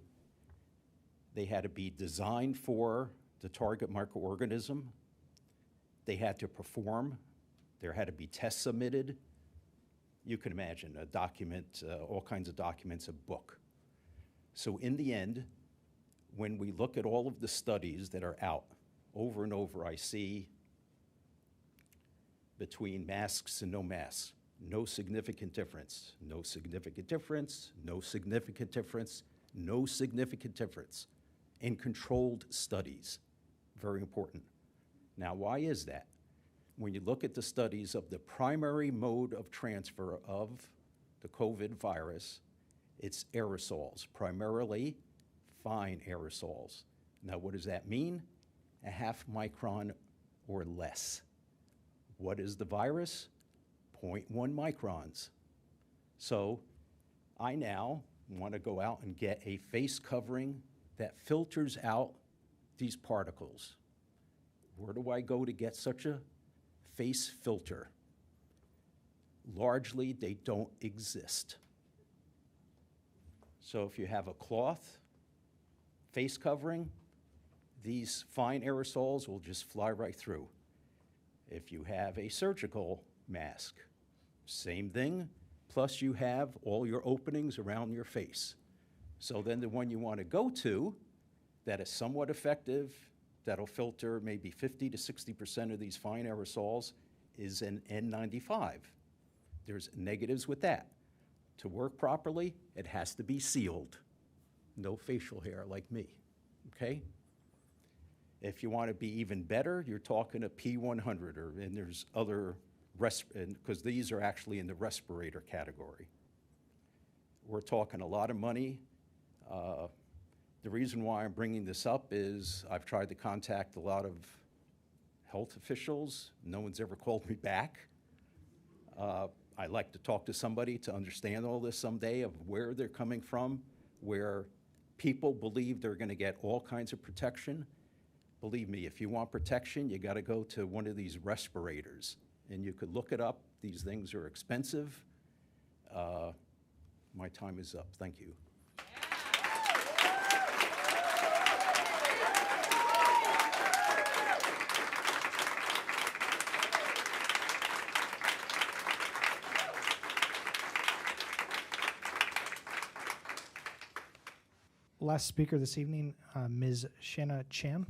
they had to be designed for the target microorganism. They had to perform. There had to be tests submitted. You can imagine a document, all kinds of documents, a book. So in the end, when we look at all of the studies that are out, over and over, I see between masks and no masks, no significant difference, no significant difference, no significant difference, no significant difference in controlled studies. Very important. Now, why is that? When you look at the studies of the primary mode of transfer of the COVID virus, it's aerosols, primarily fine aerosols. Now, what does that mean? A half micron or less. What is the virus? 0.1 microns. So I now want to go out and get a face covering that filters out these particles. Where do I go to get such a face filter? Largely, they don't exist. So if you have a cloth face covering, these fine aerosols will just fly right through. If you have a surgical mask, same thing, plus you have all your openings around your face. So then the one you want to go to that is somewhat effective, that'll filter maybe 50 to 60% of these fine aerosols, is an N95. There's negatives with that. To work properly, it has to be sealed. No facial hair like me, okay? If you want to be even better, you're talking a P100, and there's other, because these are actually in the respirator category. We're talking a lot of money. The reason why I'm bringing this up is I've tried to contact a lot of health officials. No one's ever called me back. I'd like to talk to somebody to understand all this someday of where they're coming from, where people believe they're going to get all kinds of protection. Believe me, if you want protection, you got to go to one of these respirators. And you could look it up. These things are expensive. My time is up. Thank you. Last speaker this evening, Ms. Shanna Chan.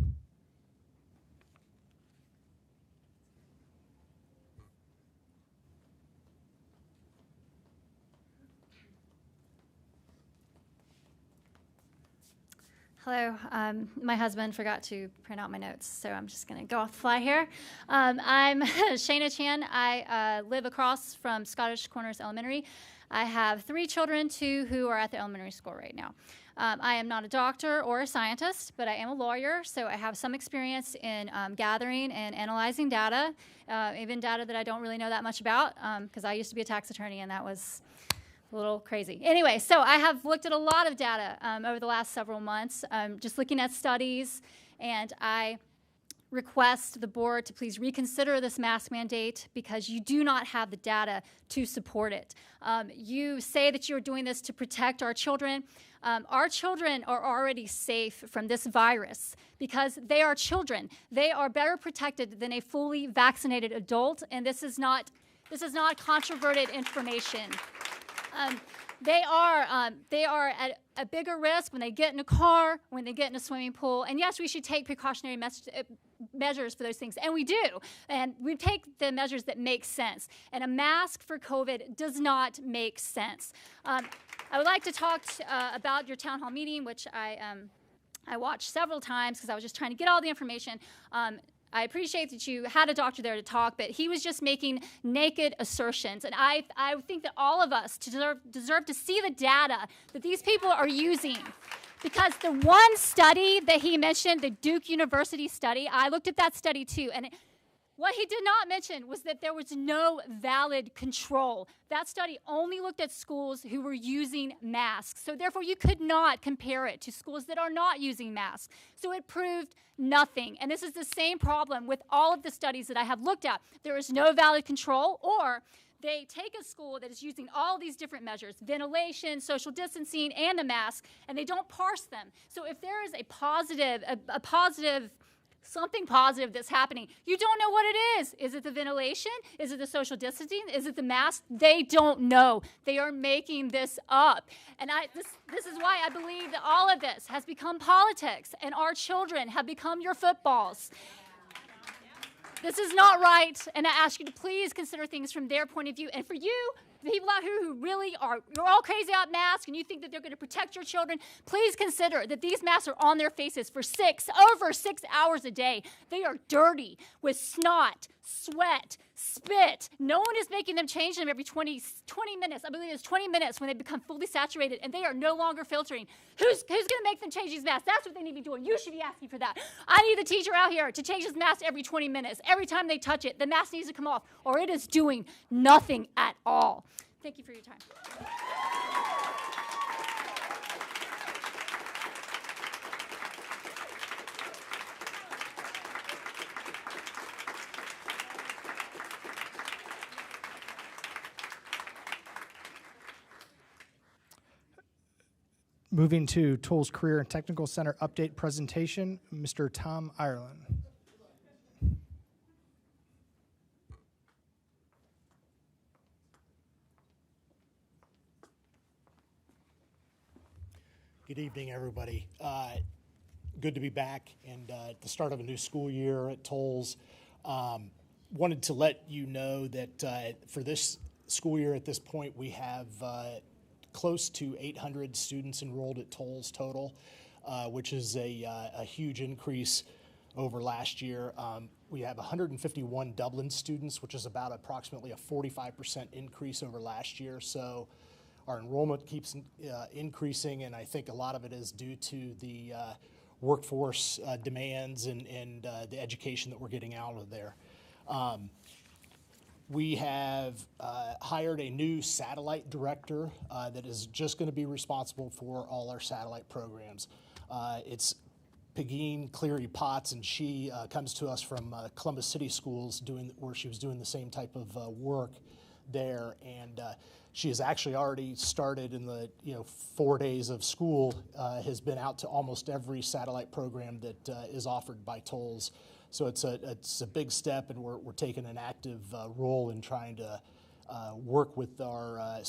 Hello. My husband forgot to print out my notes, so I'm just going to go off the fly here. I'm Shana Chan. I live across from Scottish Corners Elementary. I have 3 children, 2 who are at the elementary school right now. I am not a doctor or a scientist, but I am a lawyer, so I have some experience in gathering and analyzing data, even data that I don't really know that much about, because I used to be a tax attorney, and that was a little crazy. Anyway, so I have looked at a lot of data over the last several months, just looking at studies, and I request the board to please reconsider this mask mandate because you do not have the data to support it. You say that you're doing this to protect our children. Our children are already safe from this virus because they are children. They are better protected than a fully vaccinated adult, and this is not controverted information. They are at a bigger risk when they get in a car, when they get in a swimming pool. And yes, we should take precautionary measures for those things, and we do. And we take the measures that make sense. And a mask for COVID does not make sense. I would like to talk about your town hall meeting, which I watched several times because I was just trying to get all the information. I appreciate that you had a doctor there to talk, but he was just making naked assertions. And I think that all of us deserve to see the data that these people are using. Because the one study that he mentioned, the Duke University study, I looked at that study too, and what he did not mention was that there was no valid control. That study only looked at schools who were using masks. So therefore, you could not compare it to schools that are not using masks. So it proved nothing. And this is the same problem with all of the studies that I have looked at. There is no valid control, or they take a school that is using all these different measures, ventilation, social distancing, and a mask, and they don't parse them. So if there is something positive that's happening, you don't know what it is. Is it the ventilation? Is it the social distancing? Is it the mask? They don't know. They are making this up. And this is why I believe that all of this has become politics, and our children have become your footballs. This is not right, and I ask you to please consider things from their point of view. And for you, the people out here who really are, you're all crazy about masks and you think that they're going to protect your children, please consider that these masks are on their faces for over 6 hours a day. They are dirty with snot, sweat, spit. No one is making them change them every 20 minutes. I believe it's 20 minutes when they become fully saturated and they are no longer filtering. Who's going to make them change these masks? That's what they need to be doing. You should be asking for that. I need the teacher out here to change his mask every 20 minutes. Every time they touch it, the mask needs to come off or it is doing nothing at all. Thank you for your time. Moving to Tolles Career and Technical Center update presentation, Mr. Tom Ireland. Good evening, everybody. Good to be back and at the start of a new school year at Tolles. Wanted to let you know that for this school year at this point, we have close to 800 students enrolled at Tolles total, which is a huge increase over last year. We have 151 Dublin students, which is about approximately a 45% increase over last year. So our enrollment keeps increasing, and I think a lot of it is due to the workforce demands and the education that we're getting out of there. We have hired a new satellite director that is just going to be responsible for all our satellite programs. It's Pegeen Cleary Potts, and she comes to us from Columbus City Schools, where she was doing the same type of work there, and she has actually already started in the 4 days of school, has been out to almost every satellite program that is offered by Tolles. So it's a big step, and we're taking an active role in trying to work with our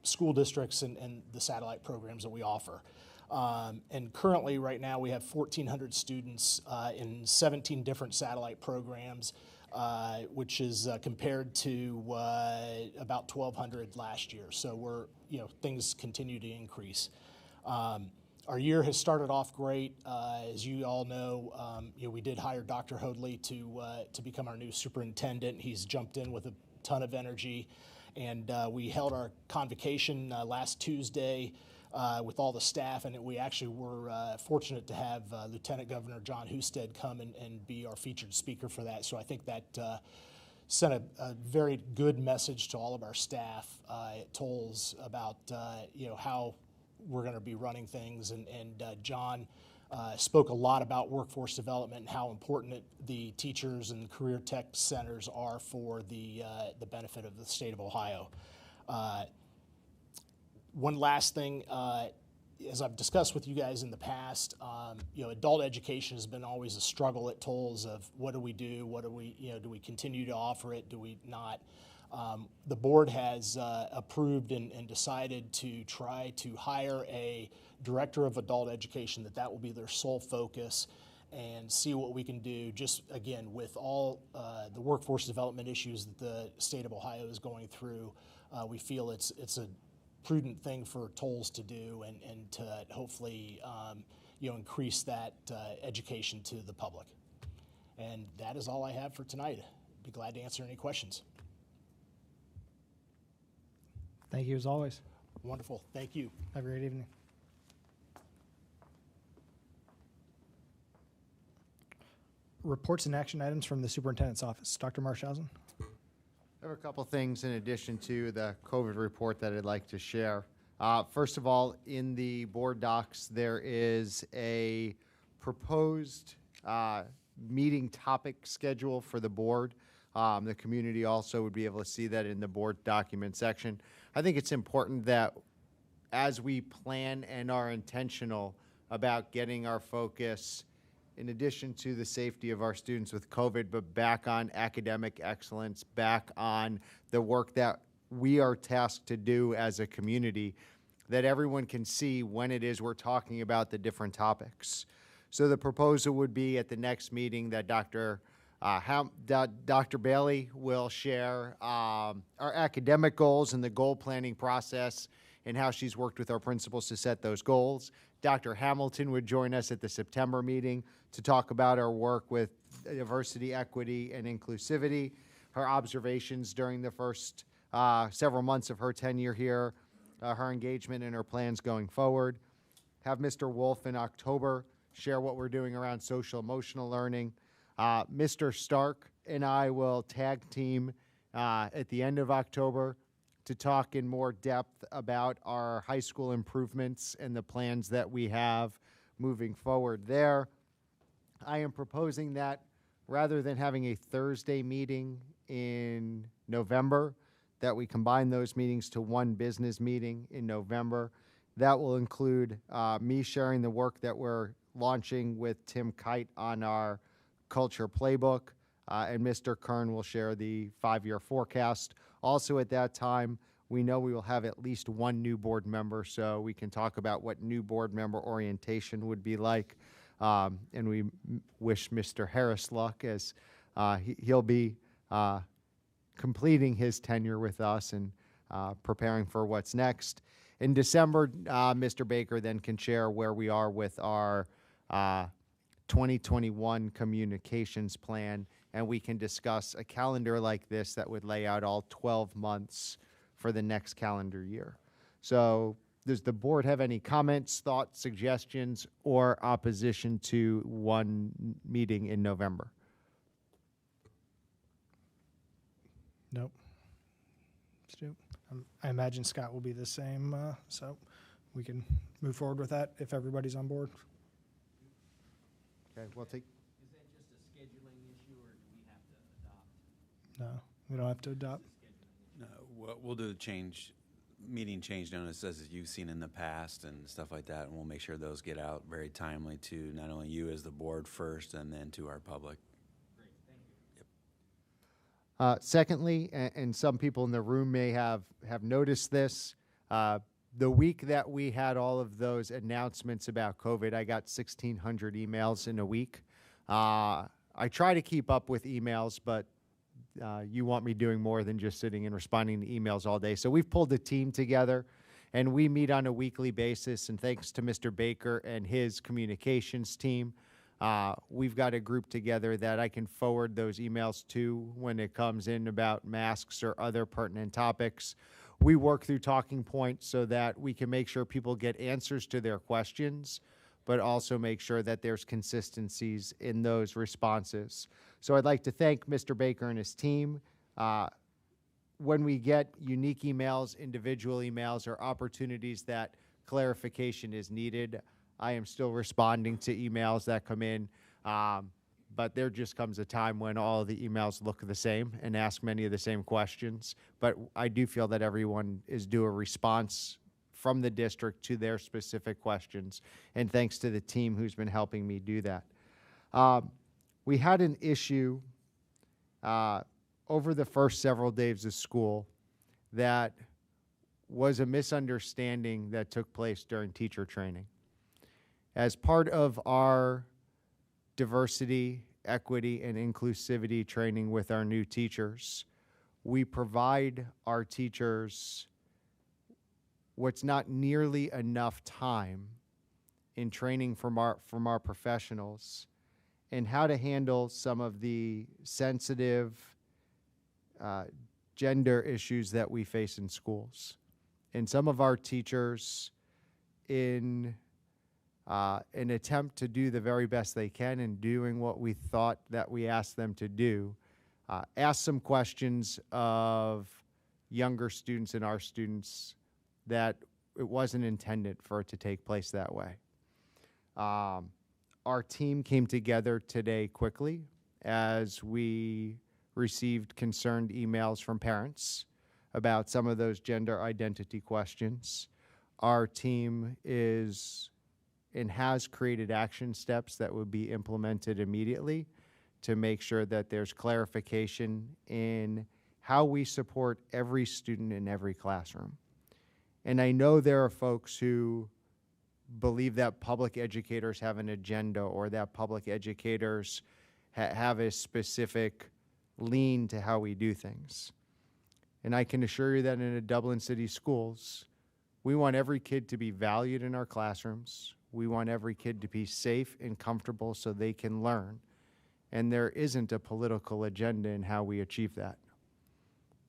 school districts and the satellite programs that we offer. And currently, right now, we have 1,400 students in 17 different satellite programs, which is compared to about 1,200 last year. So things continue to increase. Our year has started off great. As you all know, we did hire Dr. Hoadley to become our new superintendent. He's jumped in with a ton of energy, and we held our convocation last Tuesday with all the staff, and we actually were fortunate to have Lieutenant Governor John Husted come and be our featured speaker for that. So I think that sent a very good message to all of our staff at Tolles about how we're going to be running things, and John spoke a lot about workforce development and how important the teachers and career tech centers are for the benefit of the state of Ohio. One last thing, as I've discussed with you guys in the past, adult education has been always a struggle at Tolles of what do we do, do we continue to offer it, do we not? The board has approved and decided to try to hire a director of adult education, that will be their sole focus, and see what we can do, just again, with all the workforce development issues that the state of Ohio is going through. We feel it's a prudent thing for Tolles to do, and to hopefully increase that education to the public. And that is all I have for tonight. Be glad to answer any questions. Thank you as always. Wonderful. Thank you. Have a great evening. Reports and action items from the superintendent's office. Dr. Marshausen. I have a couple things in addition to the COVID report that I'd like to share. First of all, in the board docs, there is a proposed meeting topic schedule for the board. The community also would be able to see that in the board document section. I think it's important that as we plan and are intentional about getting our focus, in addition to the safety of our students with COVID, but back on academic excellence, back on the work that we are tasked to do as a community, that everyone can see when it is we're talking about the different topics. So the proposal would be at the next meeting that Dr. Bailey will share our academic goals and the goal planning process and how she's worked with our principals to set those goals. Dr. Hamilton would join us at the September meeting to talk about our work with diversity, equity, and inclusivity, her observations during the first several months of her tenure here, her engagement and her plans going forward. Have Mr. Wolf in October share what we're doing around social emotional learning. Mr. Stark and I will tag team at the end of October to talk in more depth about our high school improvements and the plans that we have moving forward there. I am proposing that rather than having a Thursday meeting in November, that we combine those meetings to one business meeting in November. That will include me sharing the work that we're launching with Tim Kite on our culture playbook, and Mr. Kern will share the 5-year forecast. Also at that time, we know we will have at least one new board member, so we can talk about what new board member orientation would be like. And we wish Mr. Harris luck, as he'll be completing his tenure with us and preparing for what's next. In December, Mr. Baker then can share where we are with our 2021 communications plan, and we can discuss a calendar like this that would lay out all 12 months for the next calendar year. So does the board have any comments, thoughts, suggestions, or opposition to one meeting in November? Nope. Stu? I imagine Scott will be the same, so we can move forward with that if everybody's on board. Okay, we'll take. Is that just a scheduling issue, or do we have to adopt? No, we don't have to adopt. No, we'll do the meeting change notice as you've seen in the past and stuff like that, and we'll make sure those get out very timely to not only you as the board first and then to our public. Great, thank you. Yep. Secondly, and some people in the room may have noticed this, the week that we had all of those announcements about COVID, I got 1,600 emails in a week. I try to keep up with emails, but you want me doing more than just sitting and responding to emails all day. So we've pulled a team together, and we meet on a weekly basis, and thanks to Mr. Baker and his communications team, we've got a group together that I can forward those emails to when it comes in about masks or other pertinent topics. We work through talking points so that we can make sure people get answers to their questions, but also make sure that there's consistencies in those responses. So I'd like to thank Mr. Baker and his team. When we get unique emails, individual emails, or opportunities that clarification is needed, I am still responding to emails that come in. But there just comes a time when all of the emails look the same and ask many of the same questions. But I do feel that everyone is due a response from the district to their specific questions. And thanks to the team who's been helping me do that. We had an issue over the first several days of school that was a misunderstanding that took place during teacher training. As part of our diversity, equity, and inclusivity training with our new teachers, we provide our teachers what's not nearly enough time in training from our professionals in how to handle some of the sensitive gender issues that we face in schools. And some of our teachers, in an attempt to do the very best they can in doing what we thought that we asked them to do, asked some questions of younger students and our students that it wasn't intended for it to take place that way. Our team came together today quickly as we received concerned emails from parents about some of those gender identity questions. Our team is and has created action steps that will be implemented immediately to make sure that there's clarification in how we support every student in every classroom. And I know there are folks who believe that public educators have an agenda or that public educators have a specific lean to how we do things. And I can assure you that in the Dublin City Schools, we want every kid to be valued in our classrooms. We want every kid to be safe and comfortable so they can learn. And there isn't a political agenda in how we achieve that.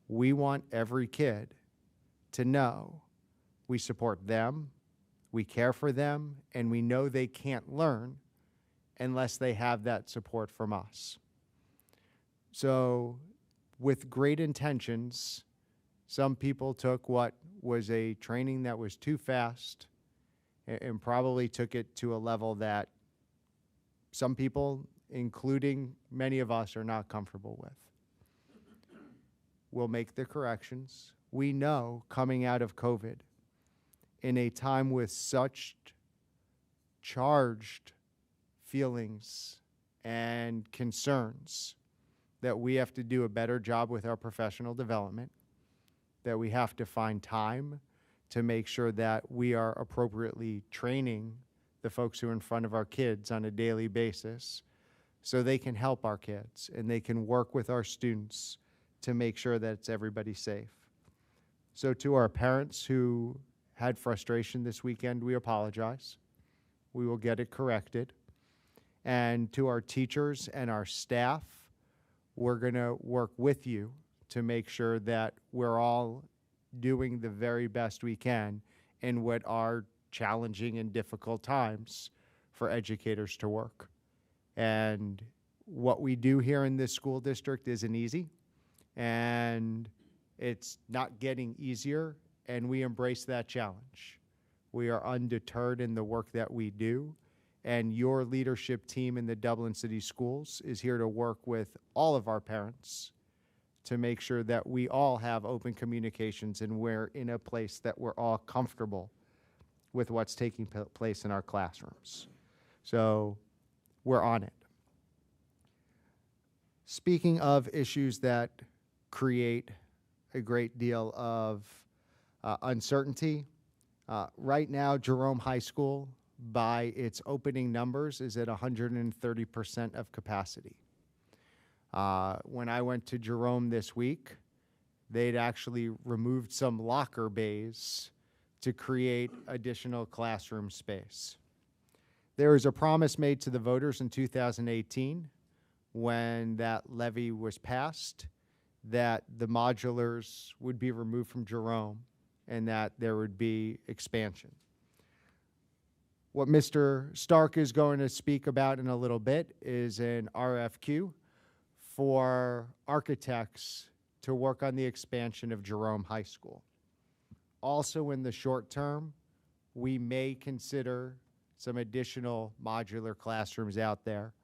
We want every kid to know we support them, we care for them, and we know they can't learn unless they have that support from us. So with great intentions, some people took what was a training that was too fast and probably took it to a level that some people, including many of us, are not comfortable with. We'll make the corrections. We know coming out of COVID, in a time with such charged feelings and concerns, that we have to do a better job with our professional development, that we have to find time to make sure that we are appropriately training the folks who are in front of our kids on a daily basis so they can help our kids and they can work with our students to make sure that it's everybody safe. So to our parents who had frustration this weekend, we apologize. We will get it corrected. And to our teachers and our staff, we're going to work with you to make sure that we're all doing the very best we can in what are challenging and difficult times for educators to work. And what we do here in this school district isn't easy, and it's not getting easier, and we embrace that challenge. We are undeterred in the work that we do, and your leadership team in the Dublin City Schools is here to work with all of our parents to make sure that we all have open communications and we're in a place that we're all comfortable with what's taking place in our classrooms. So we're on it. Speaking of issues that create a great deal of uncertainty, right now Jerome High School, by its opening numbers, is at 130% of capacity. When I went to Jerome this week, they'd actually removed some locker bays to create additional classroom space. There was a promise made to the voters in 2018 when that levy was passed that the modulars would be removed from Jerome and that there would be expansion. What Mr. Stark is going to speak about in a little bit is an RFQ for architects to work on the expansion of Jerome High School. Also in the short term, we may consider some additional modular classrooms out there.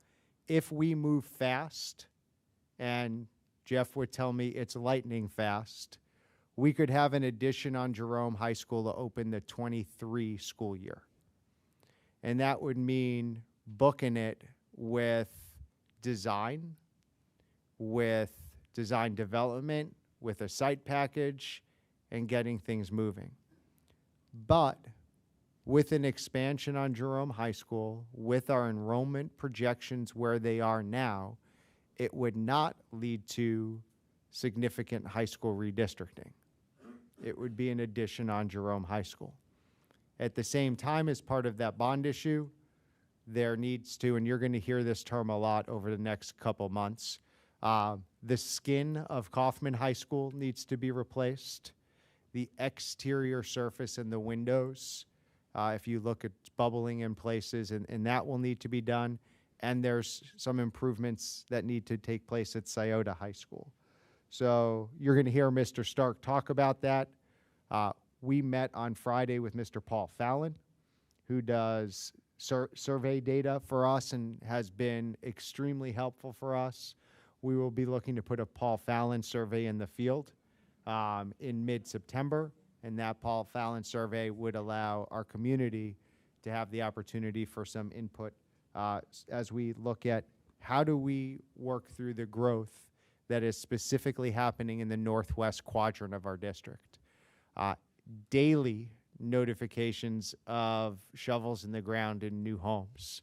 If we move fast, and Jeff would tell me it's lightning fast, we could have an addition on Jerome High School to open the 23 school year. And that would mean booking it with design development, with a site package, and getting things moving. But with an expansion on Jerome High School, with our enrollment projections where they are now, it would not lead to significant high school redistricting. It would be an addition on Jerome High School. At the same time, as part of that bond issue, there needs to, and you're going to hear this term a lot over the next couple months, the skin of Kaufman High School needs to be replaced. The exterior surface in the windows, if you look at bubbling in places, and that will need to be done. And there's some improvements that need to take place at Scioto High School. So you're going to hear Mr. Stark talk about that. We met on Friday with Mr. Paul Fallon, who does survey data for us and has been extremely helpful for us. We will be looking to put a Paul Fallon survey in the field in mid-September, and that Paul Fallon survey would allow our community to have the opportunity for some input as we look at how do we work through the growth that is specifically happening in the northwest quadrant of our district. Daily notifications of shovels in the ground in new homes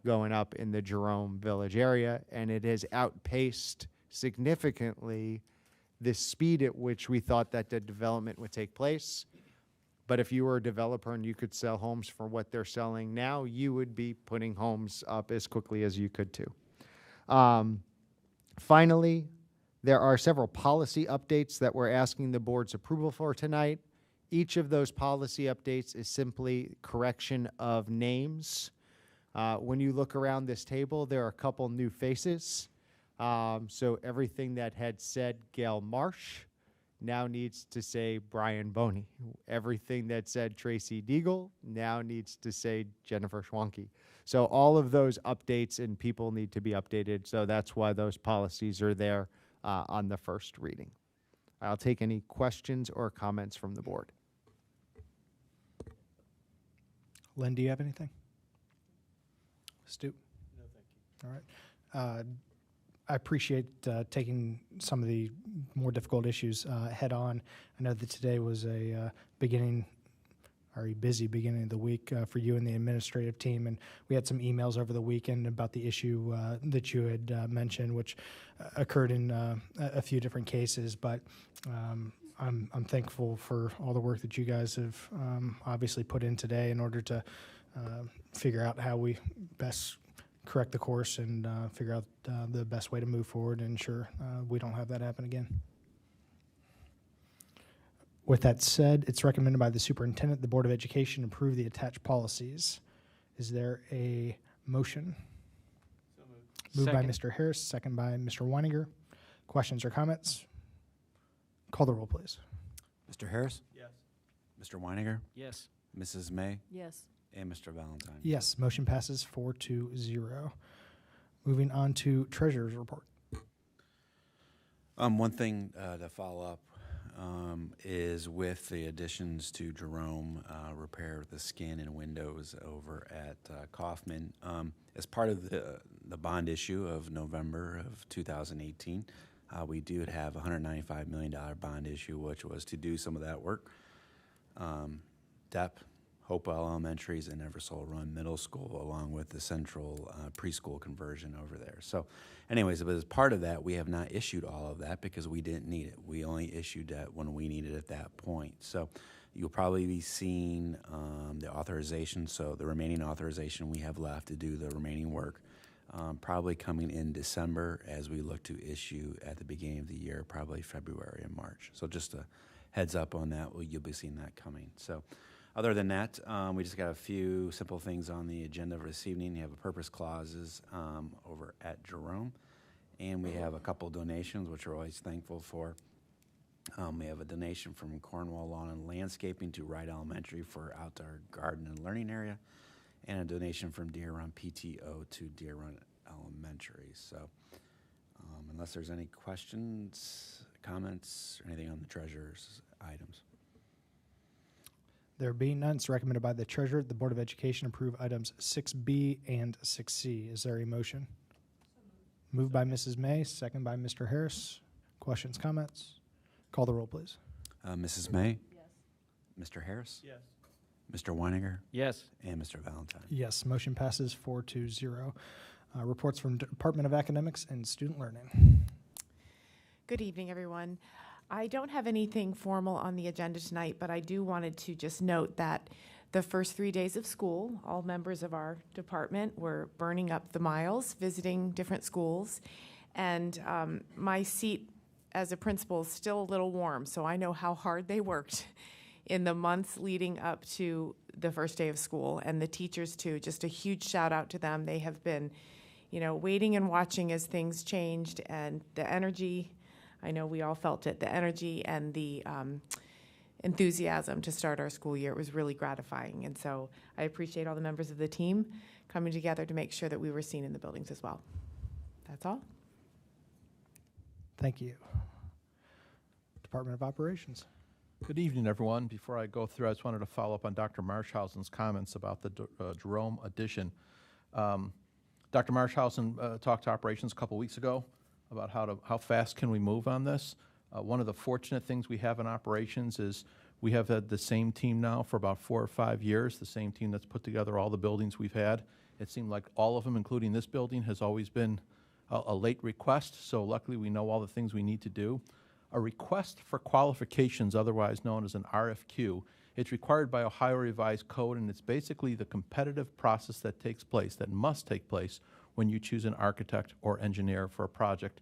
going up in the Jerome Village area, and it has outpaced significantly the speed at which we thought that the development would take place. But if you were a developer and you could sell homes for what they're selling now, you would be putting homes up as quickly as you could too. Finally, there are several policy updates that we're asking the board's approval for tonight. Each of those policy updates is simply correction of names. When you look around this table, there are a couple new faces. So everything that had said Gail Marsh now needs to say Brian Boney. Everything that said Tracy Deagle now needs to say Jennifer Schwanke. So all of those updates and people need to be updated. So that's why those policies are there on the first reading. I'll take any questions or comments from the board. Lynn, do you have anything? Stu? No, thank you. All right. I appreciate taking some of the more difficult issues head on. I know that today was a busy beginning of the week for you and the administrative team, and we had some emails over the weekend about the issue that you had mentioned, which occurred in a few different cases. But I'm thankful for all the work that you guys have obviously put in today in order to figure out how we best correct the course and figure out the best way to move forward and ensure we don't have that happen again. With that said, it's recommended by the superintendent the Board of Education approve the attached policies. Is there a motion? So moved. Moved by Mr. Harris, second by Mr. Weininger. Questions or comments? Call the roll, please. Mr. Harris? Yes. Mr. Weininger? Yes. Mrs. May? Yes. And Mr. Valentine? Yes, motion passes 4-0. Moving on to treasurer's report. One thing to follow up is with the additions to Jerome, repair the skin and windows over at Kaufman. As part of the bond issue of November of 2018, we do have a $195 million bond issue, which was to do some of that work. DEP, Hopewell Elementaries, and Eversole Run Middle School, along with the central preschool conversion over there. So anyways, but as part of that, we have not issued all of that because we didn't need it. We only issued that when we needed it at that point. So you'll probably be seeing the authorization, so the remaining authorization we have left to do the remaining work, probably coming in December as we look to issue at the beginning of the year, probably February and March. So just a heads up on that, you'll be seeing that coming. So other than that, we just got a few simple things on the agenda for this evening. You have a purpose clauses over at Jerome, and we have a couple donations, which we're always thankful for. We have a donation from Cornwall Lawn and Landscaping to Wright Elementary for outdoor garden and learning area, and a donation from Deer Run PTO to Deer Run Elementary. So unless there's any questions, comments, or anything on the treasurer's items. There being none, it's recommended by the treasurer that the Board of Education approve items 6B and 6C. Is there a motion? Moved by Mrs. May, second by Mr. Harris. Questions, comments? Call the roll, please. Mrs. May? Yes. Mr. Harris? Yes. Mr. Weininger? Yes. And Mr. Valentine? Yes, motion passes 4-0. Reports from Department of Academics and Student Learning. Good evening, everyone. I don't have anything formal on the agenda tonight, but I do wanted to just note that the first 3 days of school, all members of our department were burning up the miles, visiting different schools, and my seat as a principal is still a little warm, so I know how hard they worked in the months leading up to the first day of school, and the teachers too. Just a huge shout out to them. They have been, waiting and watching as things changed, and the energy, I know we all felt it, the energy and the enthusiasm to start our school year. It was really gratifying, and so I appreciate all the members of the team coming together to make sure that we were seen in the buildings as well. That's all. Thank you. Department of Operations. Good evening, everyone. Before I go through, I just wanted to follow up on Dr. Marshausen's comments about the Jerome addition. Dr. Marshausen talked to operations a couple weeks ago about how fast can we move on this. One of the fortunate things we have in operations is we have had the same team now for about 4 or 5 years, the same team that's put together all the buildings we've had. It seemed like all of them, including this building, has always been a late request, so luckily we know all the things we need to do. A request for qualifications, otherwise known as an RFQ, it's required by Ohio Revised Code, and it's basically the competitive process that takes place, that must take place when you choose an architect or engineer for a project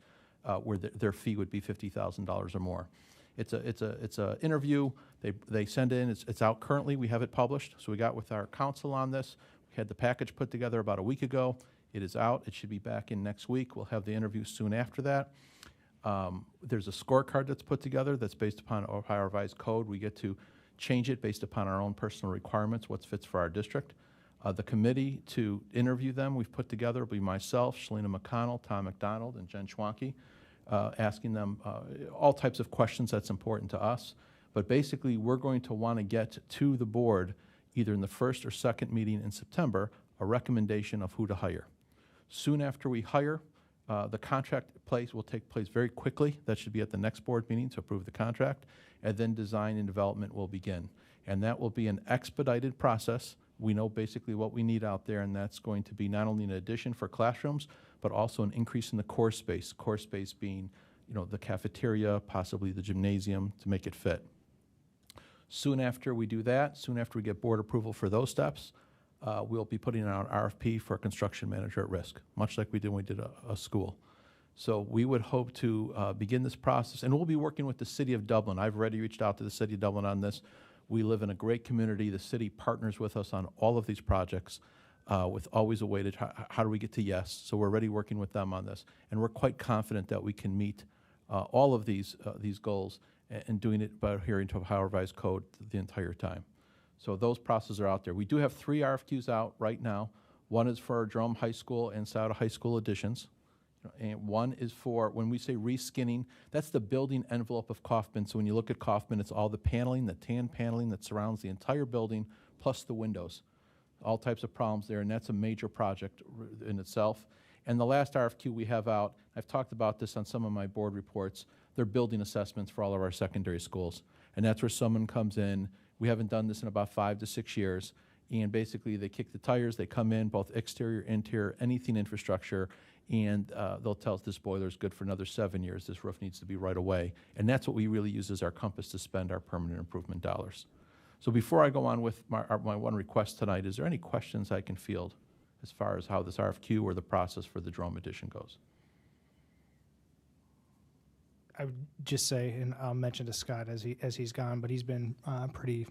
where their fee would be $50,000 or more. It's a interview. They send in. It's out currently. We have it published. So we got with our counsel on this. We had the package put together about a week ago. It is out. It should be back in next week. We'll have the interview soon after that. There's a scorecard that's put together that's based upon Ohio Revised Code. We get to change it based upon our own personal requirements, what fits for our district. The committee to interview them we've put together will be myself, Shalina McConnell, Tom McDonald, and Jen Schwanke, asking them all types of questions that's important to us. But basically, we're going to want to get to the board, either in the first or second meeting in September, a recommendation of who to hire. Soon after we hire, the contract will take place very quickly. That should be at the next board meeting to approve the contract, and then design and development will begin. And that will be an expedited process. We know basically what we need out there, and that's going to be not only an addition for classrooms, but also an increase in the core space being, the cafeteria, possibly the gymnasium, to make it fit. Soon after we do that, soon after we get board approval for those steps, we'll be putting out an RFP for a construction manager at risk, much like we did when we did a school. So we would hope to begin this process, and we'll be working with the City of Dublin. I've already reached out to the City of Dublin on this. We live in a great community. The city partners with us on all of these projects with always a way to try, how do we get to yes? So we're already working with them on this, and we're quite confident that we can meet all of these goals and doing it by adhering to Ohio Revised Code the entire time. So those processes are out there. We do have 3 RFQs out right now. One is for Jerome High School and Sauter High School additions. And one is for, when we say reskinning, that's the building envelope of Kaufman. So when you look at Kaufman, it's all the paneling, the tan paneling that surrounds the entire building, plus the windows. All types of problems there, and that's a major project in itself. And the last RFQ we have out, I've talked about this on some of my board reports, they're building assessments for all of our secondary schools. And that's where someone comes in. We haven't done this in about 5 to 6 years. And basically, they kick the tires, they come in, both exterior, interior, anything infrastructure, and they'll tell us this boiler is good for another 7 years. This roof needs to be right away. And that's what we really use as our compass to spend our permanent improvement dollars. So before I go on with my one request tonight, is there any questions I can field as far as how this RFQ or the process for the Jerome addition goes? I would just say, and I'll mention to Scott as he's gone, but he's been pretty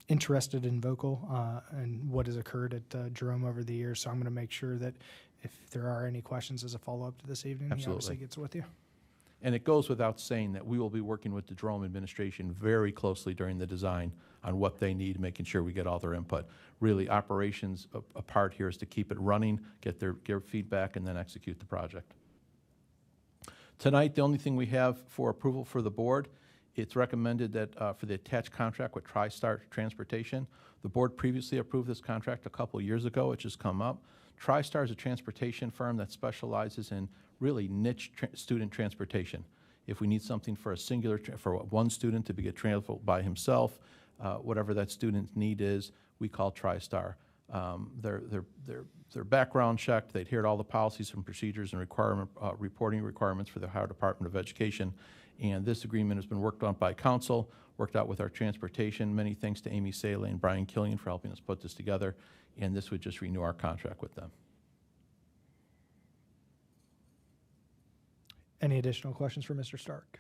interested and vocal in what has occurred at Jerome over the years. So I'm going to make sure that if there are any questions as a follow-up to this evening, he obviously gets with you. And it goes without saying that we will be working with the Jerome administration very closely during the design on what they need, making sure we get all their input. Really, operations, a part here is to keep it running, get their feedback, and then execute the project. Tonight, the only thing we have for approval for the board, it's recommended that for the attached contract with TriStar Transportation, the board previously approved this contract a couple years ago. It just come up. TriStar is a transportation firm that specializes in really niche student transportation. If we need something for a singular, for one student to get transported by himself, whatever that student's need is, we call TriStar. They're background checked. They adhere to all the policies and procedures and reporting requirements for the Ohio Department of Education. And this agreement has been worked on by council, worked out with our transportation. Many thanks to Amy Saleh and Brian Killian for helping us put this together. And this would just renew our contract with them. Any additional questions for Mr. Stark?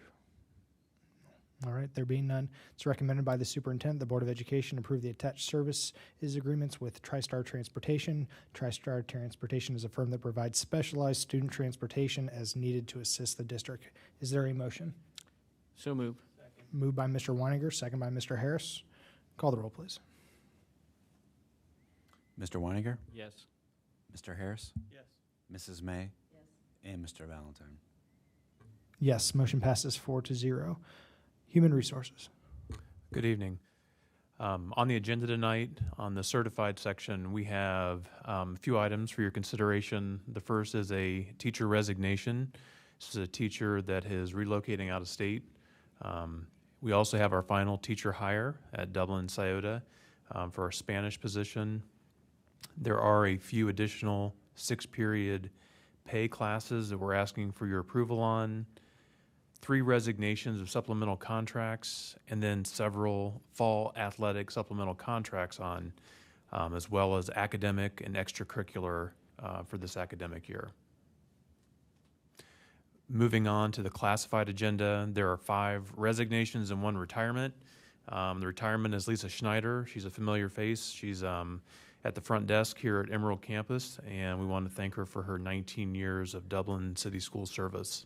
All right, there being none, it's recommended by the superintendent, the Board of Education approve the attached services agreements with TriStar Transportation. TriStar Transportation is a firm that provides specialized student transportation as needed to assist the district. Is there a motion? So moved. Moved by Mr. Weininger, second by Mr. Harris. Call the roll, please. Mr. Weininger? Yes. Mr. Harris? Yes. Mrs. May? Yes. And Mr. Valentine? Yes, motion passes 4-0. Human Resources. Good evening. On the agenda tonight, on the certified section, we have a few items for your consideration. The first is a teacher resignation. This is a teacher that is relocating out of state. We also have our final teacher hire at Dublin, Scioto, for our Spanish position. There are a few additional 6-period pay classes that we're asking for your approval on, 3 resignations of supplemental contracts, and then several fall athletic supplemental contracts on, as well as academic and extracurricular for this academic year. Moving on to the classified agenda, there are 5 resignations and 1 retirement. The retirement is Lisa Schneider. She's a familiar face. She's at the front desk here at Emerald Campus, and we want to thank her for her 19 years of Dublin City School service.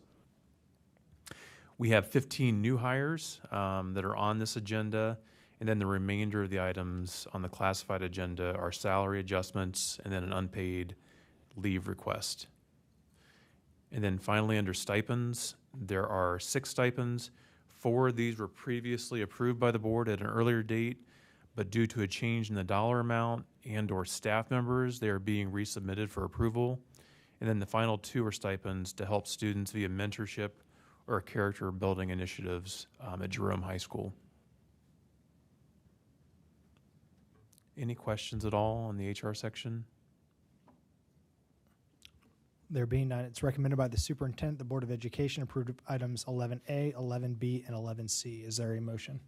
We have 15 new hires that are on this agenda, and then the remainder of the items on the classified agenda are salary adjustments and then an unpaid leave request. And then finally, under stipends, there are 6 stipends. 4 of these were previously approved by the board at an earlier date, but due to a change in the dollar amount and/or staff members, they are being resubmitted for approval. And then the final 2 are stipends to help students via mentorship or character building initiatives at Jerome High School. Any questions at all on the HR section? There being none, it's recommended by the superintendent, the Board of Education approved items 11A, 11B, and 11C. Is there a motion?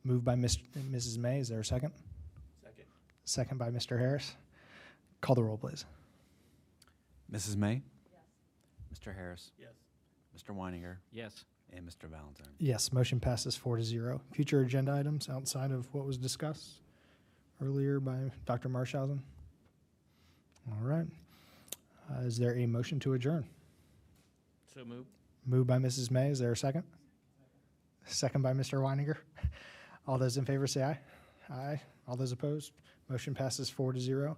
Moved by Mrs. May. Is there a second? Second. Second by Mr. Harris. Call the roll, please. Mrs. May? Yes. Mr. Harris? Yes. Mr. Weininger? Yes. And Mr. Valentine? Yes, motion passes 4-0. Future agenda items outside of what was discussed earlier by Dr. Marshausen? All right. Is there a motion to adjourn? So moved. Moved by Mrs. May. Is there a second? Second by Mr. Weininger. All those in favor say aye. Aye. All those opposed? Motion passes 4-0.